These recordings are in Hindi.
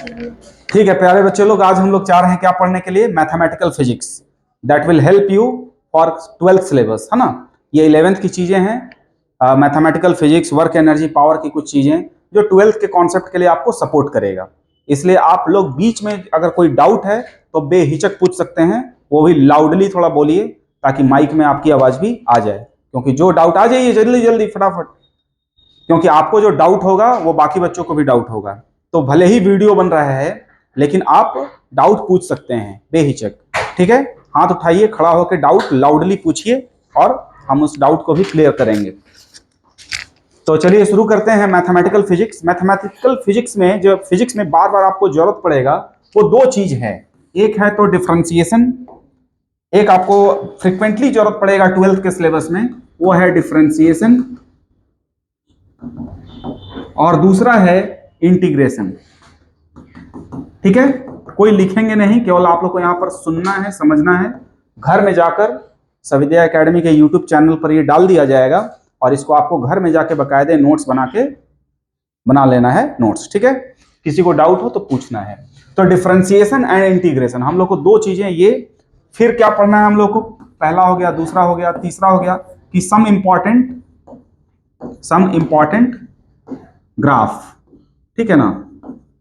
ठीक है प्यारे बच्चे लोग, आज हम लोग चाह रहे हैं क्या पढ़ने के लिए, mathematical physics that will help you for 12th syllabus, है ना। ये 11th की चीजें हैं, mathematical physics, work energy power की कुछ चीजें जो 12th के कॉन्सेप्ट के लिए आपको सपोर्ट करेगा। इसलिए आप लोग बीच में अगर कोई डाउट है तो बेहिचक पूछ सकते हैं, वो भी लाउडली थोड़ा बोलिए ताकि माइक में आपकी आवाज भी आ जाए, क्योंकि जो डाउट आ जाइए जल्दी जल्दी फटाफट, क्योंकि आपको जो डाउट होगा वो बाकी बच्चों को भी डाउट होगा। तो भले ही वीडियो बन रहा है लेकिन आप डाउट पूछ सकते हैं बेहिचक, ठीक है। हाथ उठाइए, खड़ा होकर डाउट लाउडली पूछिए और हम उस डाउट को भी क्लियर करेंगे। तो चलिए शुरू करते हैं मैथमेटिकल फिजिक्स। मैथमेटिकल फिजिक्स में जो फिजिक्स में बार बार आपको जरूरत पड़ेगा वो दो चीज है, एक है तो डिफरेंशिएशन, एक आपको फ्रिक्वेंटली जरूरत पड़ेगा 12th के सिलेबस में, वो है डिफरेंशिएशन, और दूसरा है इंटीग्रेशन। ठीक है, कोई लिखेंगे नहीं, केवल आप लोग को यहां पर सुनना है, समझना है। घर में जाकर सविद्या एकेडमी के यूट्यूब चैनल पर ये डाल दिया जाएगा और इसको आपको घर में जाके बकायदे नोट्स बना लेना है नोट्स, ठीक है। किसी को डाउट हो तो पूछना है। तो डिफरेंशिएशन एंड इंटीग्रेशन हम लोग को दो चीजें, ये फिर क्या पढ़ना है हम लोग को, पहला हो गया, दूसरा हो गया, तीसरा हो गया कि सम इंपॉर्टेंट ग्राफ, ठीक है ना।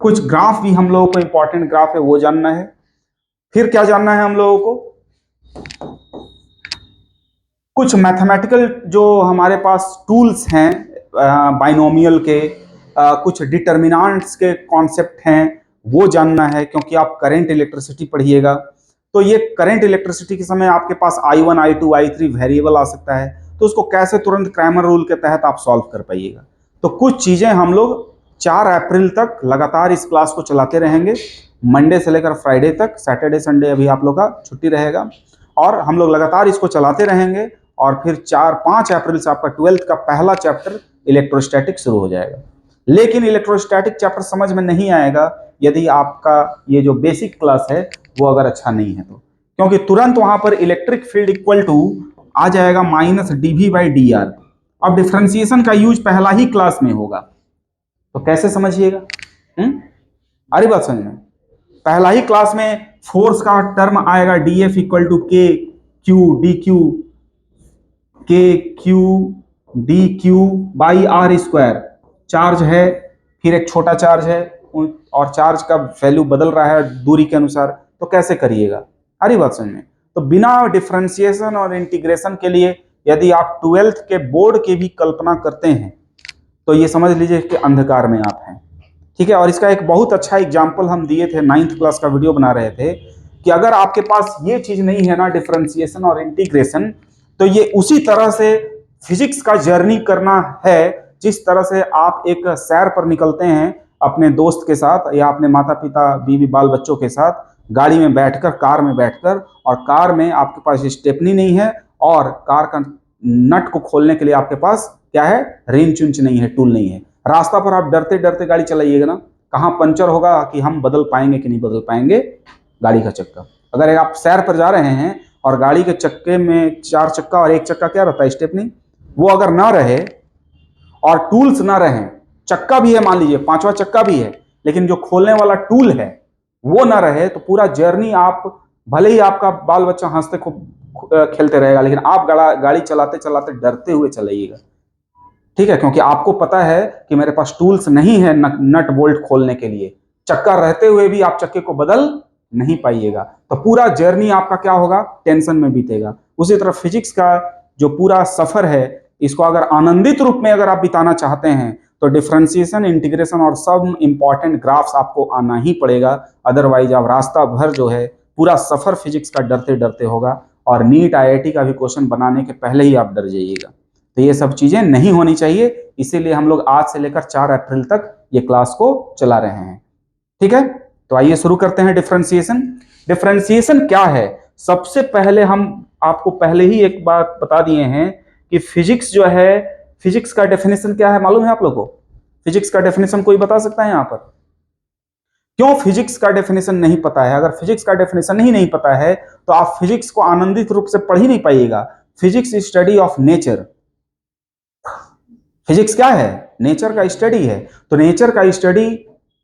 कुछ ग्राफ भी हम लोगों को इंपॉर्टेंट ग्राफ है वो जानना है। फिर क्या जानना है हम लोगों को, कुछ मैथमेटिकल जो हमारे पास टूल्स हैं बाइनोमियल के, कुछ डिटर्मिनेंट्स के कॉन्सेप्ट हैं वो जानना है, क्योंकि आप करंट इलेक्ट्रिसिटी पढ़िएगा। तो ये करंट इलेक्ट्रिसिटी के समय आपके पास I1 I2 I3 वेरिएबल आ सकता है, तो उसको कैसे तुरंत क्रैमर रूल के तहत आप सॉल्व कर पाइएगा। तो कुछ चीजें हम लोग 4 अप्रैल तक लगातार इस क्लास को चलाते रहेंगे, मंडे से लेकर फ्राइडे तक। सैटरडे संडे अभी आप लोग का छुट्टी रहेगा और हम लोग लगातार इसको चलाते रहेंगे। और फिर 4-5 अप्रैल से आपका 12th का पहला चैप्टर इलेक्ट्रोस्टैटिक शुरू हो जाएगा। लेकिन इलेक्ट्रोस्टैटिक चैप्टर समझ में नहीं आएगा यदि आपका ये जो बेसिक क्लास है वो अगर अच्छा नहीं है तो, क्योंकि तुरंत वहां पर इलेक्ट्रिक फील्ड इक्वल टू आ जाएगा -dV/dr। अब डिफरेंशिएशन का यूज पहला ही क्लास में होगा, तो कैसे समझिएगा? अरे बात समझ में, पहला ही क्लास में फोर्स का टर्म आएगा dF equal to kq/r²। Charge है, फिर एक छोटा चार्ज है और चार्ज का वैल्यू बदल रहा है दूरी के अनुसार, तो कैसे करिएगा? अरे बात समझ में। तो बिना डिफरेंशिएशन और इंटीग्रेशन के लिए यदि आप 12th के बोर्ड की भी कल्पना करते हैं तो ये समझ लीजिए कि अंधकार में आप हैं, ठीक है। और इसका एक बहुत अच्छा एग्जाम्पल हम दिए थे, 9th क्लास का वीडियो बना रहे थे कि अगर आपके पास ये चीज नहीं है ना, डिफरेंशिएशन और इंटीग्रेशन, तो ये उसी तरह से फिजिक्स का जर्नी करना है जिस तरह से आप एक सैर पर निकलते हैं अपने दोस्त के साथ या अपने माता पिता बीवी बाल बच्चों के साथ, गाड़ी में बैठकर, कार में बैठकर, और कार में आपके पास स्टेपनी नहीं है और कार का नट को खोलने के लिए आपके पास क्या है, रेंच उंच नहीं है, टूल नहीं है। रास्ता पर आप डरते डरते गाड़ी चलाइएगा ना, कहाँ पंचर होगा कि हम बदल पाएंगे कि नहीं बदल पाएंगे गाड़ी का चक्का। अगर आप सैर पर जा रहे हैं और गाड़ी के चक्के में 4 चक्का और 1 चक्का क्या रहता है, स्टेपनी, वो अगर ना रहे और टूल्स ना रहे, चक्का भी है मान लीजिए, 5वां चक्का भी है, लेकिन जो खोलने वाला टूल है वो ना रहे, तो पूरा जर्नी आप, भले ही आपका बाल बच्चा हंसते खूब खेलते रहेगा, लेकिन आप गाड़ी चलाते चलाते डरते हुए चलाइएगा, ठीक है। क्योंकि आपको पता है कि मेरे पास टूल्स नहीं है नट बोल्ट खोलने के लिए, चक्का रहते हुए भी आप चक्के को बदल नहीं पाइएगा, तो पूरा जर्नी आपका क्या होगा, टेंशन में बीतेगा। उसी तरह फिजिक्स का जो पूरा सफर है, इसको अगर आनंदित रूप में अगर आप बिताना चाहते हैं तो डिफरेंशिएशन, इंटीग्रेशन और सब इंपॉर्टेंट ग्राफ्स आपको आना ही पड़ेगा। अदरवाइज आप रास्ता भर जो है पूरा सफर फिजिक्स का डरते डरते होगा और नीट IIT का भी क्वेश्चन बनाने के पहले ही आप डर जाइएगा। तो ये सब चीजें नहीं होनी चाहिए, इसीलिए हम लोग आज से लेकर 4 अप्रैल तक ये क्लास को चला रहे हैं, ठीक है। तो आइए शुरू करते हैं डिफरेंशिएशन। डिफरेंशिएशन क्या है, सबसे पहले हम आपको पहले ही एक बात बता दिए हैं कि फिजिक्स जो है, फिजिक्स का डेफिनेशन क्या है मालूम है आप लोग को? फिजिक्स का डेफिनेशन कोई बता सकता है यहाँ पर? क्यों फिजिक्स का डेफिनेशन नहीं पता है? अगर फिजिक्स का डेफिनेशन ही नहीं पता है तो आप फिजिक्स को आनंदित रूप से पढ़ ही नहीं पाइएगा। Physics study of nature, physics क्या है, नेचर का स्टडी है। तो नेचर का स्टडी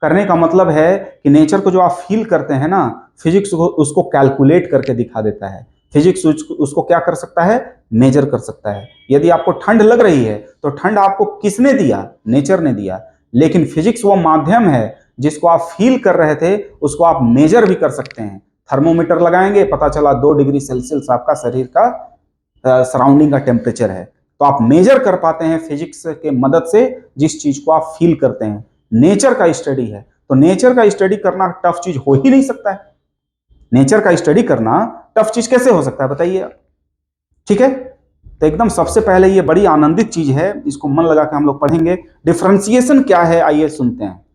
करने का मतलब है कि नेचर को जो आप फील करते हैं ना, फिजिक्स उसको कैलकुलेट करके दिखा देता है। फिजिक्स उसको क्या कर सकता है, मेजर कर सकता है। यदि आपको ठंड लग रही है तो ठंड आपको किसने दिया, नेचर ने दिया। लेकिन फिजिक्स वो माध्यम है जिसको आप फील कर रहे थे, उसको आप मेजर भी कर सकते हैं। थर्मोमीटर लगाएंगे, पता चला 2 डिग्री सेल्सियस आपका शरीर का सराउंडिंग का टेम्परेचर है। तो आप मेजर कर पाते हैं फिजिक्स के मदद से जिस चीज को आप फील करते हैं। नेचर का स्टडी है, तो नेचर का स्टडी करना टफ चीज हो ही नहीं सकता है। नेचर का स्टडी करना टफ चीज कैसे हो सकता है बताइए। ठीक है, तो एकदम सबसे पहले ये बड़ी आनंदित चीज है, इसको मन लगा के हम लोग पढ़ेंगे। डिफरेंशिएशन क्या है, आइए सुनते हैं।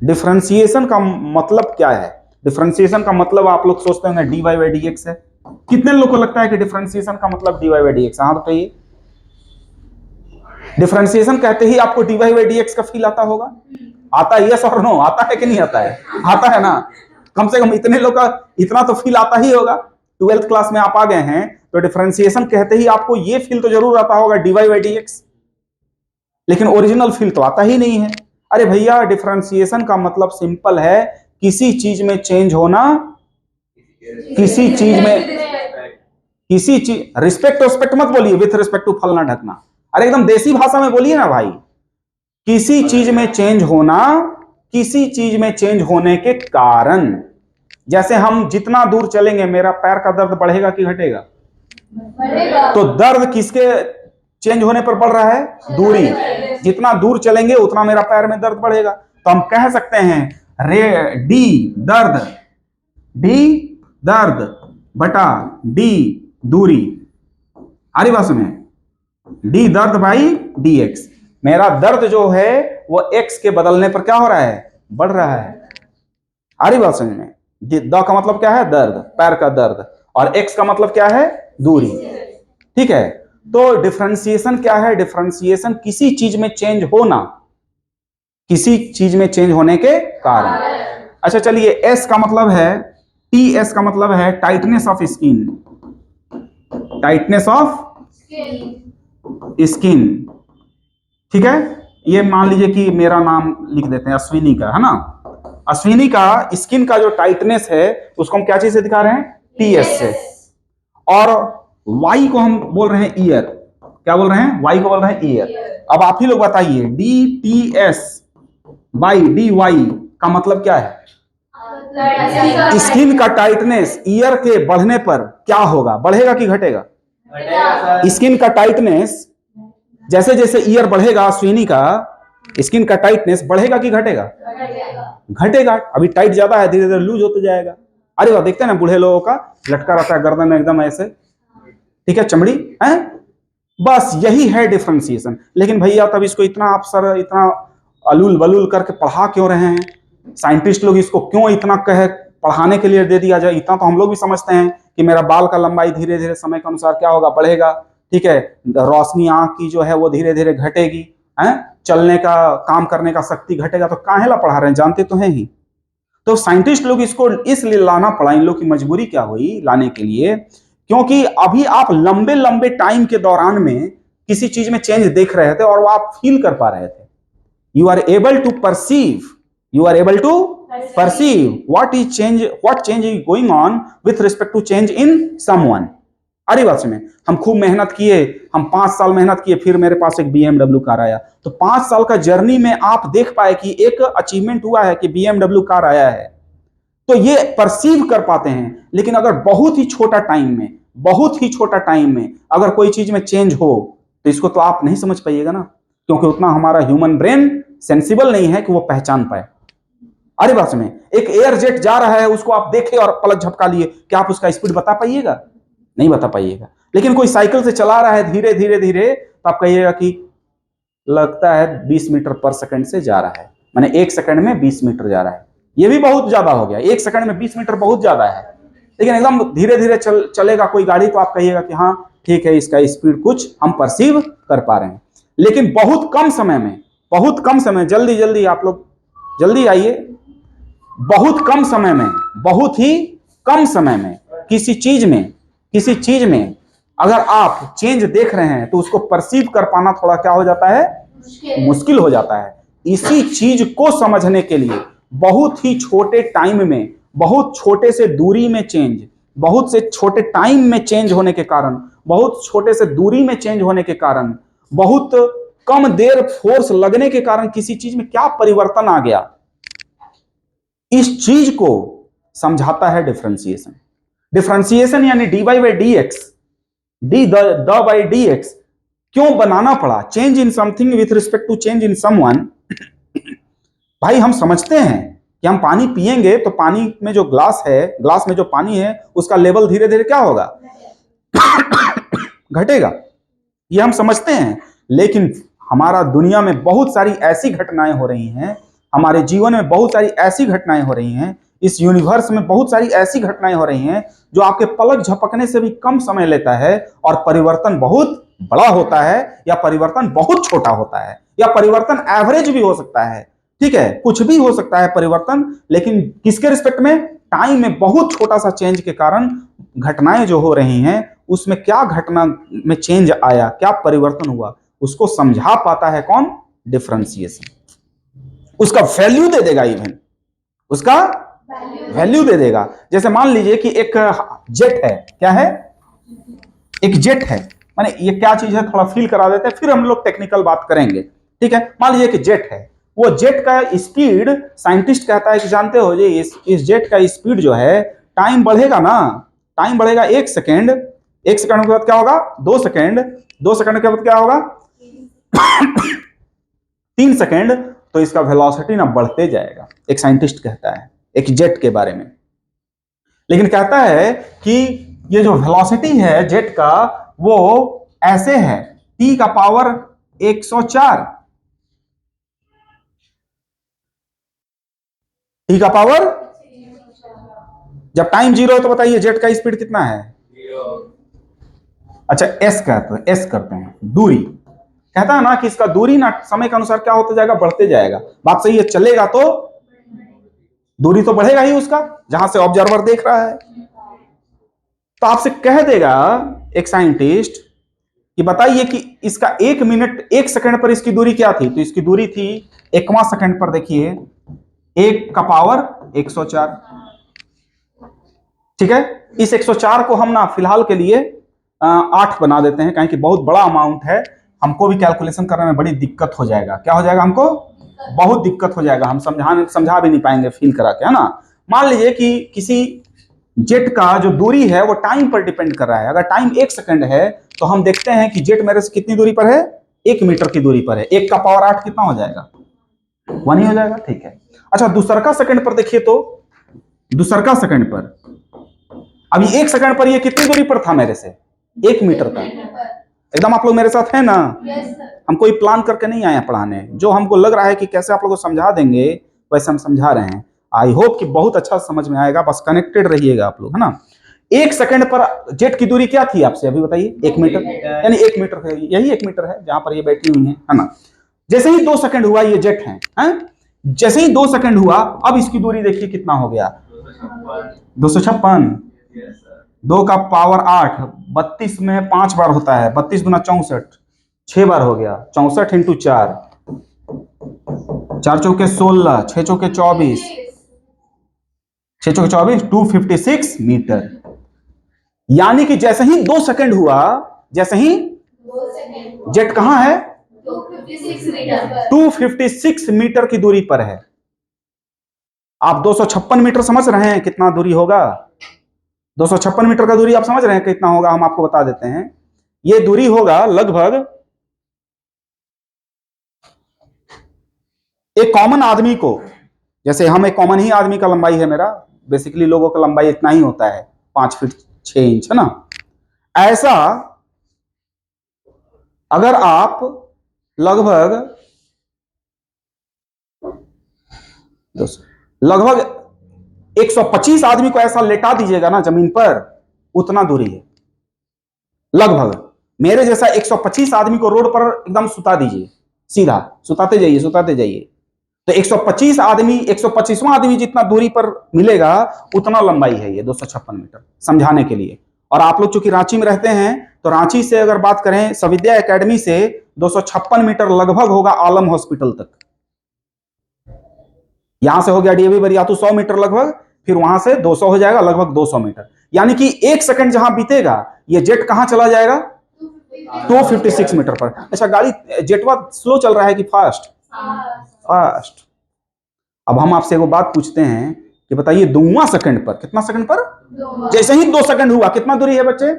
डिफरेंशिएशन का मतलब क्या है? डिफरेंशिएशन का मतलब आप लोग सोचते होंगे dy बाई डी एक्स है। कितने लोगों को लगता है कि डिफरेंशिएशन का मतलब dy बाई डी एक्स? हाँ बताइए। डिफरेंशिएशन कहते ही आपको dy बाई डी एक्स का फील आता होगा? आता है, यस और नो? आता है कि नहीं आता है? आता है ना। कम से कम इतने लोग का इतना तो फील आता ही होगा। 12th क्लास में आप आ गए हैं तो डिफरेंशिएशन कहते ही आपको ये फील तो जरूर आता होगा dy बाई डी एक्स, लेकिन ओरिजिनल फील तो आता ही नहीं है। अरे भैया, डिफरेंशिएशन का मतलब सिंपल है, किसी चीज में चेंज होना, किसी चीज रिस्पेक्ट मत बोलिए, विथ रिस्पेक्ट टू फलना ढकना। अरे एकदम देसी भाषा में बोलिए ना भाई। किसी चीज में चेंज होना, किसी चीज में चेंज होने के कारण। जैसे हम जितना दूर चलेंगे मेरा पैर का दर्द बढ़ेगा कि घटेगा? बढ़ेगा। तो दर्द किसके चेंज होने पर बढ़ रहा है? दूरी। जितना दूर चलेंगे उतना मेरा पैर में दर्द बढ़ेगा। तो हम कह सकते हैं डी दर्द बटा डी दूरी। आ रही बात सुने? डी दर्द बाई डी एक्स। मेरा दर्द जो है वो एक्स के बदलने पर क्या हो रहा है? बढ़ रहा है। आ रही बात समझ में? द का मतलब क्या है? दर्द, पैर का दर्द। और एक्स का मतलब क्या है? दूरी। ठीक है, तो डिफरेंशिएशन क्या है? डिफरेंशिएशन किसी चीज में चेंज होना, किसी चीज में चेंज होने के कारण। अच्छा चलिए, एस का मतलब है, टी एस का मतलब है tightness of skin. Tightness of skin. ठीक है, ये मान लीजिए कि मेरा नाम लिख देते हैं अश्विनी का, है ना। अश्विनी का स्किन का जो टाइटनेस है उसको हम क्या चीज से दिखा रहे हैं? टीएस से। और वाई को हम बोल रहे हैं ईयर। क्या बोल रहे हैं? वाई को बोल रहे हैं ईयर। अब आप ही लोग बताइए, D T S by D Y का मतलब क्या है? स्किन का टाइटनेस ईयर के बढ़ने पर क्या होगा? बढ़ेगा कि घटेगा? स्किन का टाइटनेस जैसे जैसे ईयर बढ़ेगा, अश्विनी का स्किन का टाइटनेस बढ़ेगा कि घटेगा? घटेगा। अभी टाइट ज्यादा है, धीरे धीरे लूज होते जाएगा। अरे वाह, देखते हैं ना बूढ़े लोगों का लटका रहता है गर्दन में एकदम ऐसे, ठीक है, चमड़ी है। बस यही है डिफरेंशिएशन। लेकिन भैया तब इसको इतना आप सर इतना अलूल बलूल करके पढ़ा क्यों रहे हैं? साइंटिस्ट लोग इसको क्यों इतना कहे पढ़ाने के लिए दे दिया जाए? इतना तो हम लोग भी समझते हैं कि मेरा बाल का लंबाई धीरे धीरे समय के अनुसार क्या होगा? बढ़ेगा। ठीक है, रोशनी आंख की जो है वो धीरे धीरे घटेगी, है, चलने का काम करने का शक्ति घटेगा। तो काहेला पढ़ा रहे हैं? जानते तो हैं ही। तो साइंटिस्ट लोग इसको इसलिए लाना पड़ा, इन लोग की मजबूरी क्या हुई लाने के लिए, क्योंकि अभी आप लंबे लंबे टाइम के दौरान में किसी चीज में चेंज देख रहे थे और वो आप फील कर पा रहे थे। You are able to perceive, you are able to perceive what change is going on with respect to change in someone। अरे बात में हम खूब मेहनत किए, हम 5 साल मेहनत किए, फिर मेरे पास एक BMW कार आया। तो 5 साल का जर्नी में आप देख पाए कि एक अचीवमेंट हुआ है कि BMW कार आया है, तो ये परसीव कर पाते हैं। लेकिन अगर बहुत ही छोटा टाइम में अगर कोई चीज में चेंज हो तो इसको तो आप नहीं समझ पाइएगा ना, क्योंकि उतना हमारा ह्यूमन ब्रेन सेंसिबल नहीं है कि वो पहचान पाए। अरे बात में एक एयर जेट जा रहा है, उसको आप देखे और पलक झपका लिए, क्या आप उसका स्पीड बता पाइएगा? नहीं बता पाइएगा। लेकिन कोई साइकिल से चला रहा है धीरे धीरे धीरे, तो आप कहिएगा कि लगता है 20 मीटर पर सेकंड से जा रहा है, माने 1 सेकंड में 20 मीटर जा रहा है। ये भी बहुत ज्यादा हो गया, 1 सेकंड में 20 मीटर बहुत ज्यादा है। लेकिन एकदम धीरे धीरे चलेगा कोई गाड़ी, तो आप कहिएगा कि हाँ ठीक है, इसका स्पीड कुछ हम परसीव कर पा रहे हैं। लेकिन बहुत कम समय, जल्दी आप लोग जल्दी आइए, बहुत ही कम समय में किसी चीज में अगर आप चेंज देख रहे हैं तो उसको परसीव कर पाना थोड़ा क्या हो जाता है? मुश्किल हो जाता है। इसी चीज को समझने के लिए बहुत ही छोटे टाइम में, बहुत छोटे से दूरी में चेंज, बहुत से छोटे टाइम में चेंज होने के कारण, बहुत छोटे से दूरी में चेंज होने के कारण, बहुत कम देर फोर्स लगने के कारण किसी चीज में क्या परिवर्तन आ गया, इस चीज को समझाता है डिफरेंशिएशन। डिफरेंशिएशन यानी dy by D X, D द बाई डी एक्स क्यों बनाना पड़ा, change in something with respect to change in someone. भाई हम समझते हैं कि हम पानी पिएंगे तो पानी में जो ग्लास है, ग्लास में जो पानी है उसका लेवल धीरे धीरे क्या होगा, घटेगा, ये हम समझते हैं। लेकिन हमारा दुनिया में बहुत सारी ऐसी घटनाएं हो रही हैं, हमारे जीवन में बहुत सारी ऐसी घटनाएं हो रही हैं, इस यूनिवर्स में बहुत सारी ऐसी घटनाएं हो रही हैं जो आपके पलक झपकने से भी कम समय लेता है और परिवर्तन बहुत बड़ा होता है, या परिवर्तन बहुत छोटा होता है, या परिवर्तन एवरेज भी हो सकता है, ठीक है, कुछ भी हो सकता है परिवर्तन, लेकिन किसके रिस्पेक्ट में, टाइम में बहुत छोटा सा चेंज के कारण घटनाएं जो हो रही हैं उसमें क्या घटना में चेंज आया, क्या परिवर्तन हुआ, उसको समझा पाता है कौन, डिफरेंशिएशन। उसका वैल्यू दे देगा, इवन उसका वैल्यू दे देगा। जैसे मान लीजिए कि एक जेट है, क्या है, एक जेट है, माने ये क्या चीज है थोड़ा फील करा देते हैं, फिर हम लोग टेक्निकल बात करेंगे, ठीक है। मान लीजिए कि जेट है, वो जेट का स्पीड, साइंटिस्ट कहता है कि जानते हो जी इस जेट का स्पीड जो है, टाइम बढ़ेगा ना, टाइम बढ़ेगा 1 सेकेंड, 1 सेकेंड के बाद क्या होगा 2 सेकेंड, 2 सेकेंड के बाद क्या होगा 3 सेकेंड, तो इसका वेलोसिटी ना बढ़ते जाएगा, एक साइंटिस्ट कहता है एक जेट के बारे में। लेकिन कहता है कि ये जो वेलोसिटी है जेट का वो ऐसे है, t का पावर 104, t का पावर, जब टाइम 0 है तो बताइए जेट का स्पीड कितना है, अच्छा s करते हैं दूरी, कहता है ना कि इसका दूरी ना समय के अनुसार क्या होता जाएगा, बढ़ते जाएगा, बात सही है, चलेगा तो दूरी तो बढ़ेगा ही उसका, जहां से ऑब्जर्वर देख रहा है। तो आपसे कह देगा एक साइंटिस्ट कि बताइए कि इसका 1 मिनट 1 सेकंड पर इसकी दूरी क्या थी, तो इसकी दूरी थी 1वां सेकंड पर, देखिए 1 का पावर 104, ठीक है। इस 104 को हम ना फिलहाल के लिए 8 बना देते हैं, क्योंकि बहुत बड़ा अमाउंट है, हमको भी कैलकुलेशन करने में बड़ी दिक्कत हो जाएगा, क्या हो जाएगा, हमको बहुत दिक्कत हो जाएगा, हम समझा भी नहीं पाएंगे फील करा के, है ना। मान लीजिए कि किसी जेट का जो दूरी है वो टाइम पर डिपेंड कर रहा है, अगर टाइम 1 सेकंड है तो हम देखते हैं कि जेट मेरे से कितनी दूरी पर है, 1 मीटर की दूरी पर है, 1 का पावर 8 कितना हो जाएगा, 1 ही हो जाएगा, ठीक है। अच्छा दूसरका सेकंड पर देखिए, तो दूसरका सेकंड पर, अभी 1 सेकंड पर ये कितनी दूरी पर था मेरे से, 1 मीटर का, एकदम आप लोग मेरे साथ है ना, हम कोई प्लान करके नहीं आए पढ़ाने, जो हमको लग रहा है कि कैसे आप लोगों को समझा देंगे वैसे हम समझा रहे हैं, आई होप कि बहुत अच्छा समझ में आएगा, बस कनेक्टेड रहिएगा आप लोग, है ना। 1 सेकंड पर जेट की दूरी क्या थी आपसे अभी बताइए, 1 मीटर, यानी 1 मीटर है, यही 1 मीटर है जहां पर ये बैठी हुई है ना। जैसे ही 2 सेकंड हुआ ये जेट है, जैसे ही 2 सेकंड हुआ अब इसकी दूरी देखिए कितना हो गया, 256, 2 का पावर 8, 32 में 5 बार होता है, 32 गुना 64, 6 बार हो गया, 64 इंटू 4, 4 चौके 16, 6 चौके 24, 6 चौके 24, 256 मीटर। यानी कि जैसे ही 2 सेकंड हुआ, जैसे ही जेट कहां है, 256 मीटर की दूरी पर है। आप 256 मीटर समझ रहे हैं कितना दूरी होगा, 256 मीटर का दूरी आप समझ रहे हैं कितना होगा, हम आपको बता देते हैं, ये दूरी होगा लगभग एक कॉमन आदमी को, जैसे हम एक कॉमन ही आदमी का लंबाई है मेरा, बेसिकली लोगों का लंबाई इतना ही होता है 5 फीट 6 इंच, है ना। ऐसा अगर आप लगभग 125 आदमी को ऐसा लेटा दीजिएगा ना जमीन पर, उतना दूरी है लगभग, मेरे जैसा 125 आदमी को रोड पर एकदम सुता दीजिए, सीधा सुताते जाइए, तो 125 आदमी, 125वां आदमी जितना दूरी पर मिलेगा उतना लंबाई है ये 256 मीटर, समझाने के लिए। और आप लोग चूंकि रांची में रहते हैं तो रांची से अगर बात करें सविद्या एकेडमी से 256 मीटर लगभग होगा आलम हॉस्पिटल तक, यहां से हो गया डीएवी बराबर या तो 100 मीटर लगभग, फिर वहां से 200 हो जाएगा लगभग 200 मीटर, यानी कि 1 सेकंड जहां बीतेगा ये जेट कहां चला जाएगा 256 मीटर पर। अच्छा, गाड़ी जेटवा स्लो चल रहा है कि फास्ट? फास्ट। अब हम आपसे वो बात पूछते हैं कि बताइए 2वां सेकंड पर, कितना सेकंड पर? जैसे ही 2 सेकंड हुआ, कितना दूरी है बच्चे?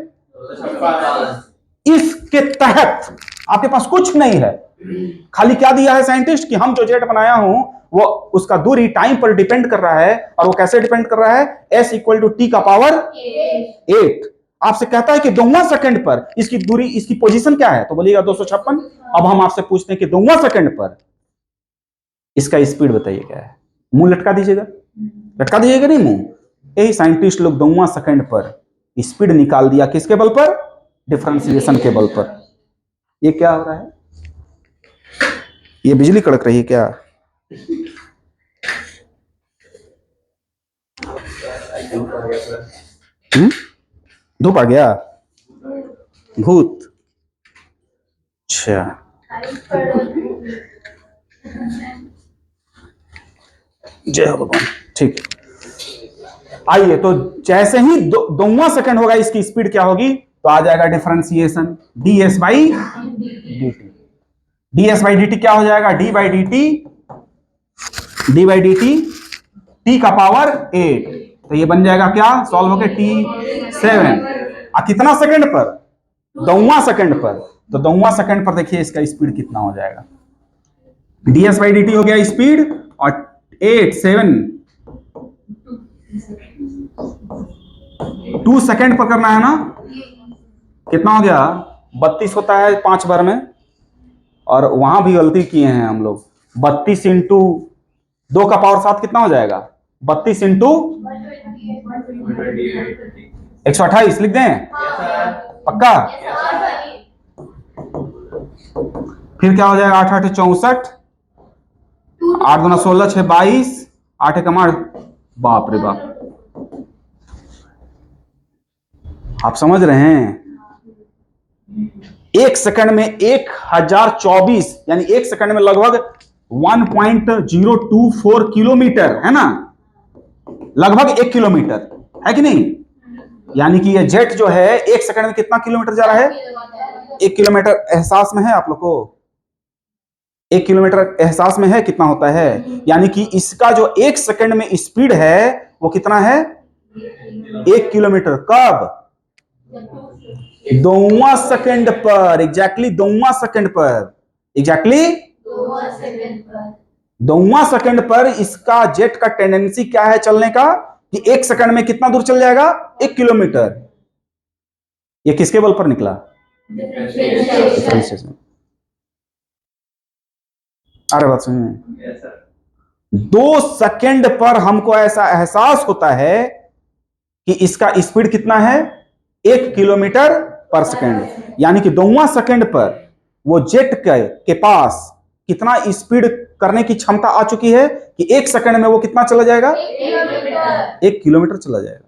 इसके तहत आपके पास कुछ नहीं है, खाली क्या दिया है साइंटिस्ट कि हम जो जेट बनाया हूं वो उसका दूरी टाइम पर डिपेंड कर रहा है, और वो कैसे डिपेंड कर रहा है? s इक्वल टू टी का पावर 8। आपसे कहता है कि 2वां सेकंड पर इसकी दूरी, इसकी पोजीशन क्या है, तो बोलिएगा 256। अब हम आपसे पूछते हैं कि 2वां सेकंड पर इसका स्पीड बताइए क्या है? मुंह लटका दीजिएगा, लटका दीजिएगा नहीं मुंह। यही साइंटिस्ट लोग 2वां सेकंड पर स्पीड निकाल दिया, किसके बल पर? डिफरेंशिएशन के बल पर। ये क्या हो रहा है? ये बिजली कड़क रही है क्या? धूप आ गया? भूत? अच्छा, जय हो भगवान। ठीक है, आइए, तो जैसे ही 2वां सेकंड होगा इसकी स्पीड क्या होगी? तो आ जाएगा differentiation, ds by dt। ds by dt क्या हो जाएगा? d बाई dt t का पावर 8। तो ये बन जाएगा क्या? सॉल्व हो गया t7। कितना सेकंड पर? 2वां सेकंड पर। तो 2वां सेकंड पर देखिए इसका स्पीड कितना हो जाएगा? ds बाई dt हो गया स्पीड, और 7 2 सेकंड पर करना है ना? कितना हो गया? 32 होता है 5 बार में, और वहां भी गलती किए हैं हम लोग। 32 इंटू 2 का पावर 7 कितना हो जाएगा? 32 इंटू 128 लिख दें? पक्का? फिर क्या हो जाएगा? 8 8 64, 8 2 16, 6 22, 8 1 8। बाप रे बाप, आप समझ रहे हैं? 1 सेकंड में 1024, यानी 1 सेकंड में लगभग 1.024 किलोमीटर, है ना? लगभग 1 किलोमीटर, है कि नहीं? यानी कि ये जेट जो है 1 सेकंड में कितना किलोमीटर जा रहा है? 1 किलोमीटर। एहसास में है आप लोग को? 1 किलोमीटर एहसास में है कितना होता है? यानी कि इसका जो 1 सेकंड में स्पीड है वो कितना है? 1 किलोमीटर। कब? 2वां सेकंड पर। एग्जैक्टली 2वां सेकंड पर। एग्जैक्टली 2वां सेकंड पर इसका जेट का टेंडेंसी क्या है चलने का? कि 1 सेकंड में कितना दूर चल जाएगा? 1 किलोमीटर। ये किसके बल पर निकला? अरे बात सुनिए, 2 सेकंड पर हमको ऐसा एहसास होता है कि इसका स्पीड कितना है? 1 किलोमीटर पर सेकंड। यानी कि 2वां सेकंड पर वो जेट के पास कितना स्पीड करने की क्षमता आ चुकी है कि 1 सेकंड में वो कितना चला जाएगा? 1 किलोमीटर चला जाएगा।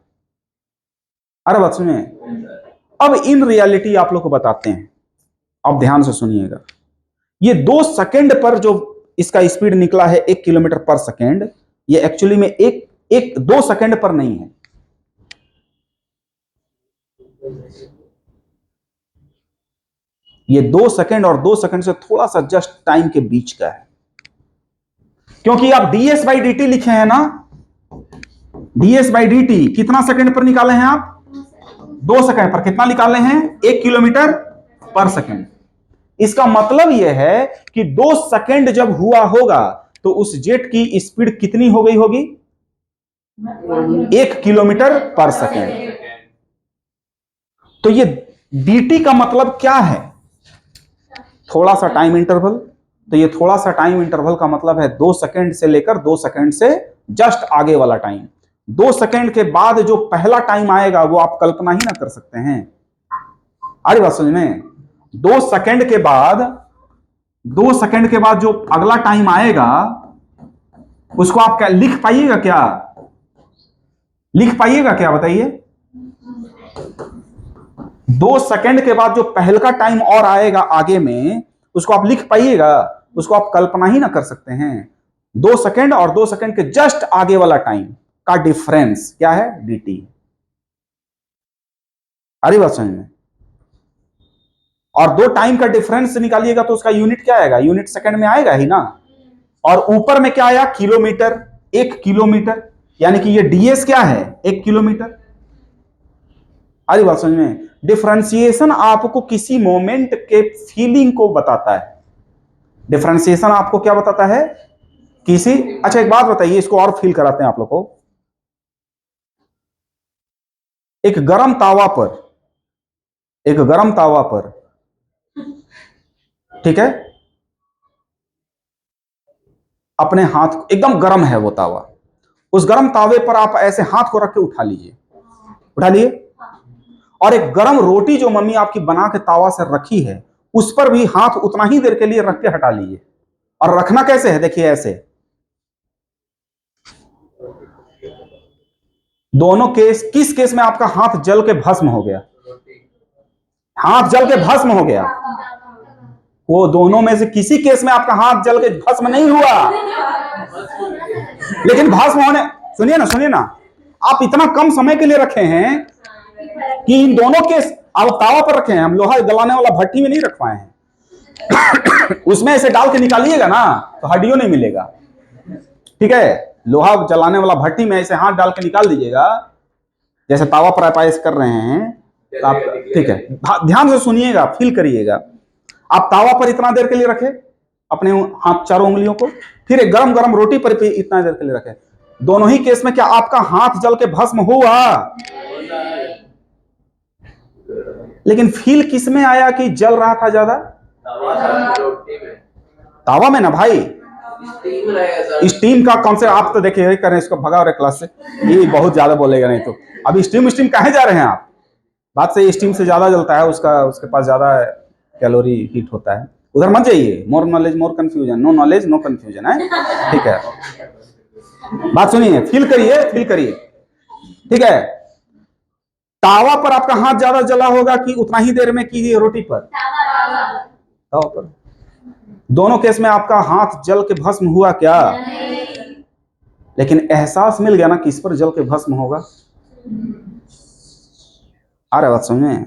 अरे बात सुनिए, अब इन रियलिटी आप लोग को बताते हैं, अब ध्यान से सुनिएगा। ये 2 सेकंड पर जो इसका स्पीड निकला है 1 किलोमीटर पर सेकंड, ये एक्चुअली में एक 2 सेकंड पर नहीं है। ये 2 सेकंड और 2 सेकंड से थोड़ा सा जस्ट टाइम के बीच का है, क्योंकि आप ds बाई dt लिखे हैं ना? ds बाई dt कितना सेकंड पर निकाले हैं आप? 2 सेकंड पर। कितना निकाले हैं? 1 किलोमीटर पर सेकंड। इसका मतलब यह है कि 2 सेकंड जब हुआ होगा तो उस जेट की स्पीड कितनी हो गई होगी? 1 किलोमीटर पर सेकंड। तो ये dt का मतलब क्या है? थोड़ा सा टाइम इंटरवल। तो ये थोड़ा सा टाइम इंटरवल का मतलब है 2 सेकंड से लेकर 2 सेकंड से जस्ट आगे वाला टाइम। 2 सेकंड के बाद जो पहला टाइम आएगा वो आप कल्पना ही ना कर सकते हैं। अरे बात समझ में? 2 सेकंड के बाद, 2 सेकंड के बाद जो अगला टाइम आएगा उसको आप क्या लिख पाइएगा? क्या लिख पाइएगा क्या बताइए? 2 सेकंड के बाद जो पहल का टाइम और आएगा आगे में, उसको आप लिख पाइएगा? उसको आप कल्पना ही ना कर सकते हैं। 2 सेकंड और 2 सेकंड के जस्ट आगे वाला टाइम का डिफरेंस क्या है, dt। आ रही बात समझ में? और 2 टाइम का डिफरेंस निकालिएगा तो उसका यूनिट क्या आएगा, यूनिट सेकंड में आएगा ही ना। और ऊपर में क्या आया, किलोमीटर, 1 किलोमीटर, यानी कि ये ds क्या है, 1 किलोमीटर। आ रही बात समझ में? डिफरेंशिएशन आपको किसी मोमेंट के फीलिंग को बताता है। डिफरेंशिएशन आपको क्या बताता है, किसी, अच्छा एक बात बताइए, इसको और फील कराते हैं आप लोग को। एक गरम तावा पर, ठीक है, अपने हाथ, एकदम गर्म है वो तावा, उस गर्म तावे पर आप ऐसे हाथ को रख के उठा लिए, और एक गरम रोटी जो मम्मी आपकी बना के तावा से रखी है, उस पर भी हाथ उतना ही देर के लिए रख के हटा लीजिए। और रखना कैसे है, देखिए ऐसे। दोनों केस, किस केस में आपका हाथ जल के भस्म हो गया, हाथ जल के भस्म हो गया, वो दोनों में से किसी केस में आपका हाथ जल के भस्म नहीं हुआ, लेकिन भस्म होने, सुनिए ना, आप इतना कम समय के लिए रखे हैं कि इन दोनों केस, आप तावा पर रखे हैं, हम लोहा गलाने वाला भट्टी में नहीं रखवाए हैं। उसमें ऐसे डाल के निकालिएगा ना तो हड्डियों नहीं मिलेगा, ठीक है। लोहा जलाने वाला भट्टी में ऐसे हाथ डाल के निकाल दीजिएगा, जैसे तावा पर आप ऐसे कर रहे हैं, तो आप, ठीक है, ध्यान से सुनिएगा, फील करिएगा। आप तावा पर इतना देर के लिए रखे अपने हाथ, चारों उंगलियों को, फिर एक गरम गरम रोटी पर भी इतना देर के लिए रखे। दोनों ही केस में क्या आपका हाथ जल के भस्म हुआ? लेकिन फील किस में आया कि जल रहा था ज्यादा? तावा में ना भाई, स्टीम का कॉन्सेप्ट आप तो देखिए करें, इसको भगा रहे क्लास से, ये बहुत ज्यादा बोलेगा नहीं तो। अभी स्टीम कहाँ जा रहे हैं आप? बात से स्टीम से ज्यादा जलता है, उसके पास ज्यादा कैलोरी हीट होता है, उधर मत जाइए। More knowledge more confusion, no knowledge no confusion है, ठीक है। बात सुनिए, फील करिए, ठीक है। तावा पर आपका हाथ ज्यादा जला होगा कि उतना ही देर में की रोटी पर? तावा पर। दोनों केस में आपका हाथ जल के भस्म हुआ क्या? लेकिन एहसास मिल गया ना किस पर जल के भस्म होगा। आ रहा बात समझ में?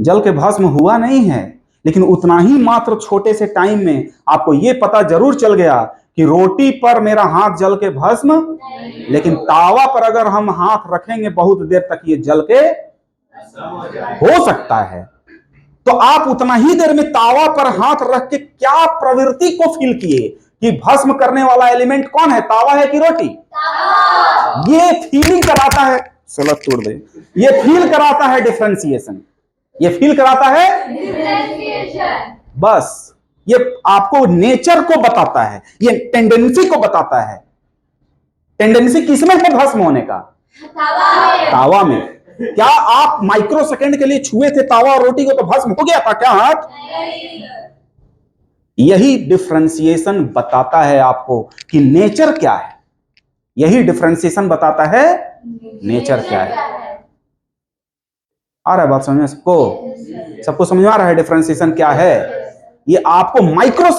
जल के भस्म हुआ नहीं है, लेकिन उतना ही मात्र छोटे से टाइम में आपको यह पता जरूर चल गया कि रोटी पर मेरा हाथ जल के भस्म, लेकिन तावा पर अगर हम हाथ रखेंगे बहुत देर तक ये जल के हो सकता है। तो आप उतना ही देर में तावा पर हाथ रख के क्या प्रवृत्ति को फील किए कि भस्म करने वाला एलिमेंट कौन है, तावा है कि रोटी? ये फीलिंग कराता है, सलत तोड़ दे, ये फील कराता है डिफरेंशिएशन, ये फील कराता है डिफरेंशिएशन। बस ये आपको नेचर को बताता है, ये टेंडेंसी को बताता है। टेंडेंसी किसमें है भस्म होने का? तावा में। क्या आप माइक्रो सेकंड के लिए छुए थे तावा और रोटी को तो भस्म हो गया था क्या हाथ? यही डिफरेंशिएशन बताता है आपको कि नेचर क्या है। यही डिफरेंशिएशन बताता है नेचर क्या है। आ रहा है बात समझ में सबको समझ में आ रहा है डिफरेंशिएशन क्या है? ये आपको माइक्रो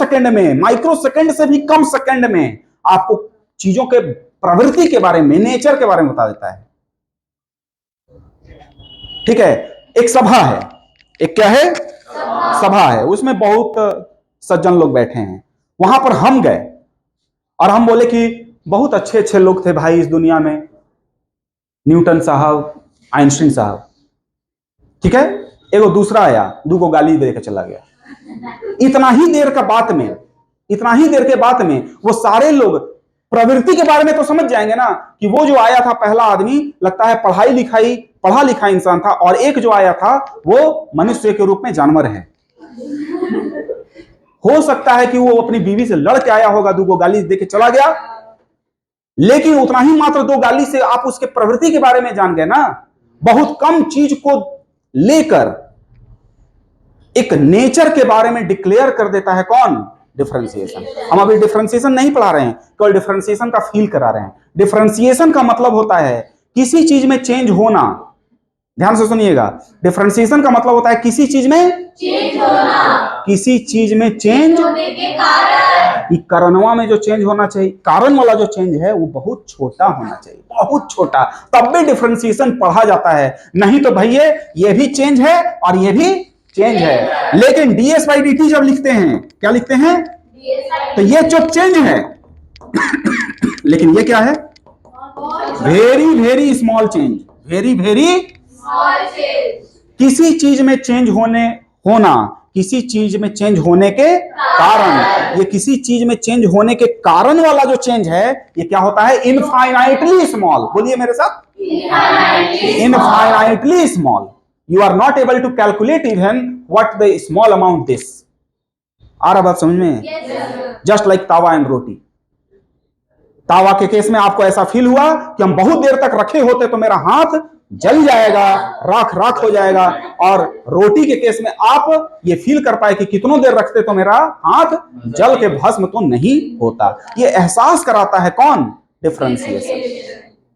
सेकंड से भी कम सेकंड में आपको चीजों के प्रवृत्ति के बारे में, नेचर के बारे में बता देता है, ठीक है। एक सभा है, एक क्या है? सभा है, उसमें बहुत सज्जन लोग बैठे हैं। वहां पर हम गए और हम बोले कि बहुत अच्छे अच्छे लोग थे भाई इस दुनिया में, न्यूटन साहब, आइंस्टीन साहब, ठीक है। एगो दूसरा आया, दूगो गाली दे के चला गया। इतना ही देर के बात में वो सारे लोग प्रवृत्ति के बारे में तो समझ जाएंगे ना कि वो जो आया था पहला आदमी लगता है पढ़ा लिखा इंसान था, और एक जो आया था वो मनुष्य के रूप में जानवर है। हो सकता है कि वो अपनी बीवी से लड़ के आया होगा, दूगो गाली दे के चला गया, लेकिन उतना ही मात्र 2 गाली से आप उसके प्रवृत्ति के बारे में जान गए ना। बहुत कम चीज को लेकर एक नेचर के बारे में डिक्लेयर कर देता है कौन? डिफरेंशिएशन। हम अभी डिफरेंशिएशन नहीं पढ़ा रहे हैं, केवल डिफरेंशिएशन का फील करा रहे हैं। डिफरेंशिएशन का मतलब होता है किसी चीज में चेंज होना। ध्यान से सुनिएगा, डिफरेंशिएशन का मतलब होता है किसी चीज में चेंज होना। किसी चीज में चेंज होने के कारण, कारणवा में जो चेंज होना चाहिए, कारण वाला जो चेंज है वो बहुत छोटा होना चाहिए, बहुत छोटा, तब भी डिफरेंशिएशन पढ़ा जाता है। नहीं तो भैया ये भी चेंज है और ये भी चेंज है। लेकिन ds बाई dt जब लिखते हैं, क्या लिखते हैं? तो ये जो चेंज है लेकिन ये क्या है? Very very small change, very very small change, किसी चीज में चेंज होना, किसी चीज में चेंज होने के कारण, ये किसी चीज में चेंज होने के कारण वाला जो चेंज है ये क्या होता है? Infinitely small. बोलिए मेरे साथ, infinitely small. You are not able to calculate even what the small amount this. आ रहा बात समझ में? Just like tawa and roti. तावा के केस में आपको ऐसा फील हुआ कि हम बहुत देर तक रखे होते तो मेरा हाथ जल जाएगा, राख राख हो जाएगा, और रोटी के केस में आप ये फील कर पाए कि कितनों देर रखते तो मेरा हाथ जल के भस्म तो नहीं होता। ये एहसास कराता है कौन? डिफरेंशिएशन।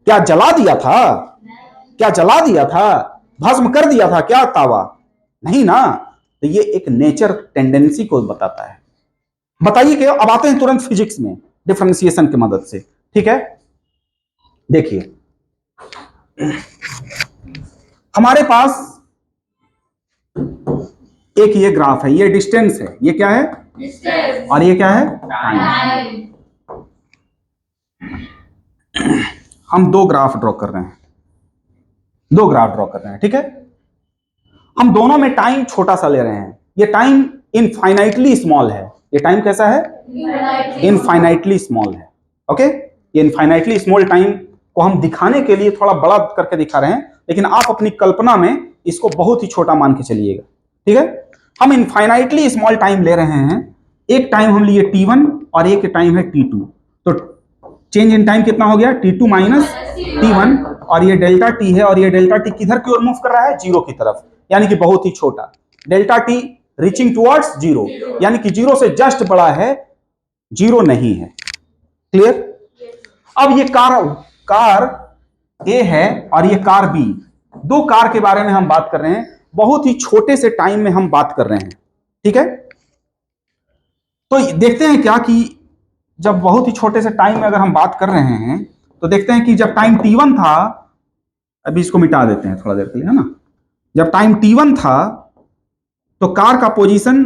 क्या जला दिया था? क्या जला दिया था? भस्म कर दिया था क्या तावा? नहीं ना। तो ये एक नेचर टेंडेंसी को बताता है। बताइए कि अब आते हैं तुरंत फिजिक्स में डिफरेंशिएशन की मदद से। ठीक है, देखिए हमारे पास एक ये ग्राफ है, ये डिस्टेंस है, ये क्या है? डिस्टेंस, और ये क्या है? टाइम। हम दो ग्राफ ड्रॉ कर रहे हैं, दो ग्राफ ड्रॉ कर रहे हैं। ठीक है, हम दोनों में टाइम छोटा सा ले रहे हैं। ये टाइम इनफाइनाइटली स्मॉल है। ये टाइम कैसा है? इनफाइनाइटली स्मॉल है। ओके, ये इनफाइनाइटली स्मॉल टाइम को हम दिखाने के लिए थोड़ा बड़ा करके दिखा रहे हैं, लेकिन आप अपनी कल्पना में इसको बहुत ही छोटा मान के चलिएगा। ठीक है, हम इनफाइनाइटली स्मॉल टाइम ले रहे हैं। एक टाइम हम लिए t1 और एक टाइम है t2। तो चेंज इन टाइम कितना हो गया? t2 माइनस t1, और ये डेल्टा t है, और ये डेल्टा t किधर की ओर मूव कर रहा है? जीरो की तरफ, यानी कि बहुत ही छोटा। Delta t reaching towards zero, यानी कि जीरो से जस्ट बड़ा है, जीरो नहीं है। क्लियर? अब ये कार ए है और ये कार बी, दो कार के बारे में हम बात कर रहे हैं। बहुत ही छोटे से टाइम में हम बात कर रहे हैं। ठीक है, तो देखते हैं क्या कि जब बहुत ही छोटे से टाइम में अगर हम बात कर रहे हैं तो देखते हैं कि जब टाइम t1 था, अभी इसको मिटा देते हैं थोड़ा देर के लिए, है ना। जब टाइम t1 था तो कार का पोजीशन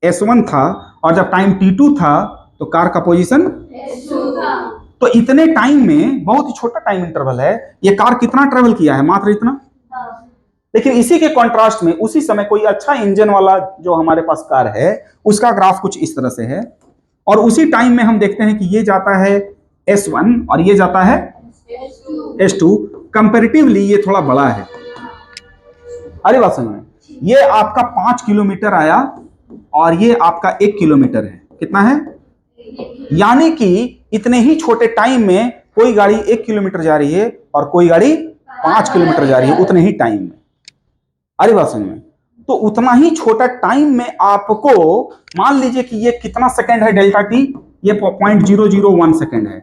s1 था, और जब टाइम t2 था तो कार का पोजीशन S2 था। तो इतने टाइम में, बहुत ही छोटा टाइम इंटरवल है, ये कार कितना ट्रेवल किया है? मात्र इतना। लेकिन इसी के कॉन्ट्रास्ट में उसी समय कोई अच्छा इंजन वाला जो हमारे पास कार है उसका ग्राफ कुछ इस तरह से है, और उसी टाइम में हम देखते हैं कि ये जाता है S1 और ये जाता है S2। कंपैरेटिवली ये थोड़ा बड़ा है। अरे बात समझ में? ये आपका 5 किलोमीटर आया और ये आपका 1 किलोमीटर है। कितना है? यानी कि इतने ही छोटे टाइम में कोई गाड़ी 1 किलोमीटर जा रही है और कोई गाड़ी 5 किलोमीटर जा रही है, उतने ही टाइम में। अरे बात समझ में? तो उतना ही छोटा टाइम में आपको, मान लीजिए कि ये कितना सेकंड है डेल्टा टी? ये 0.001 सेकंड है।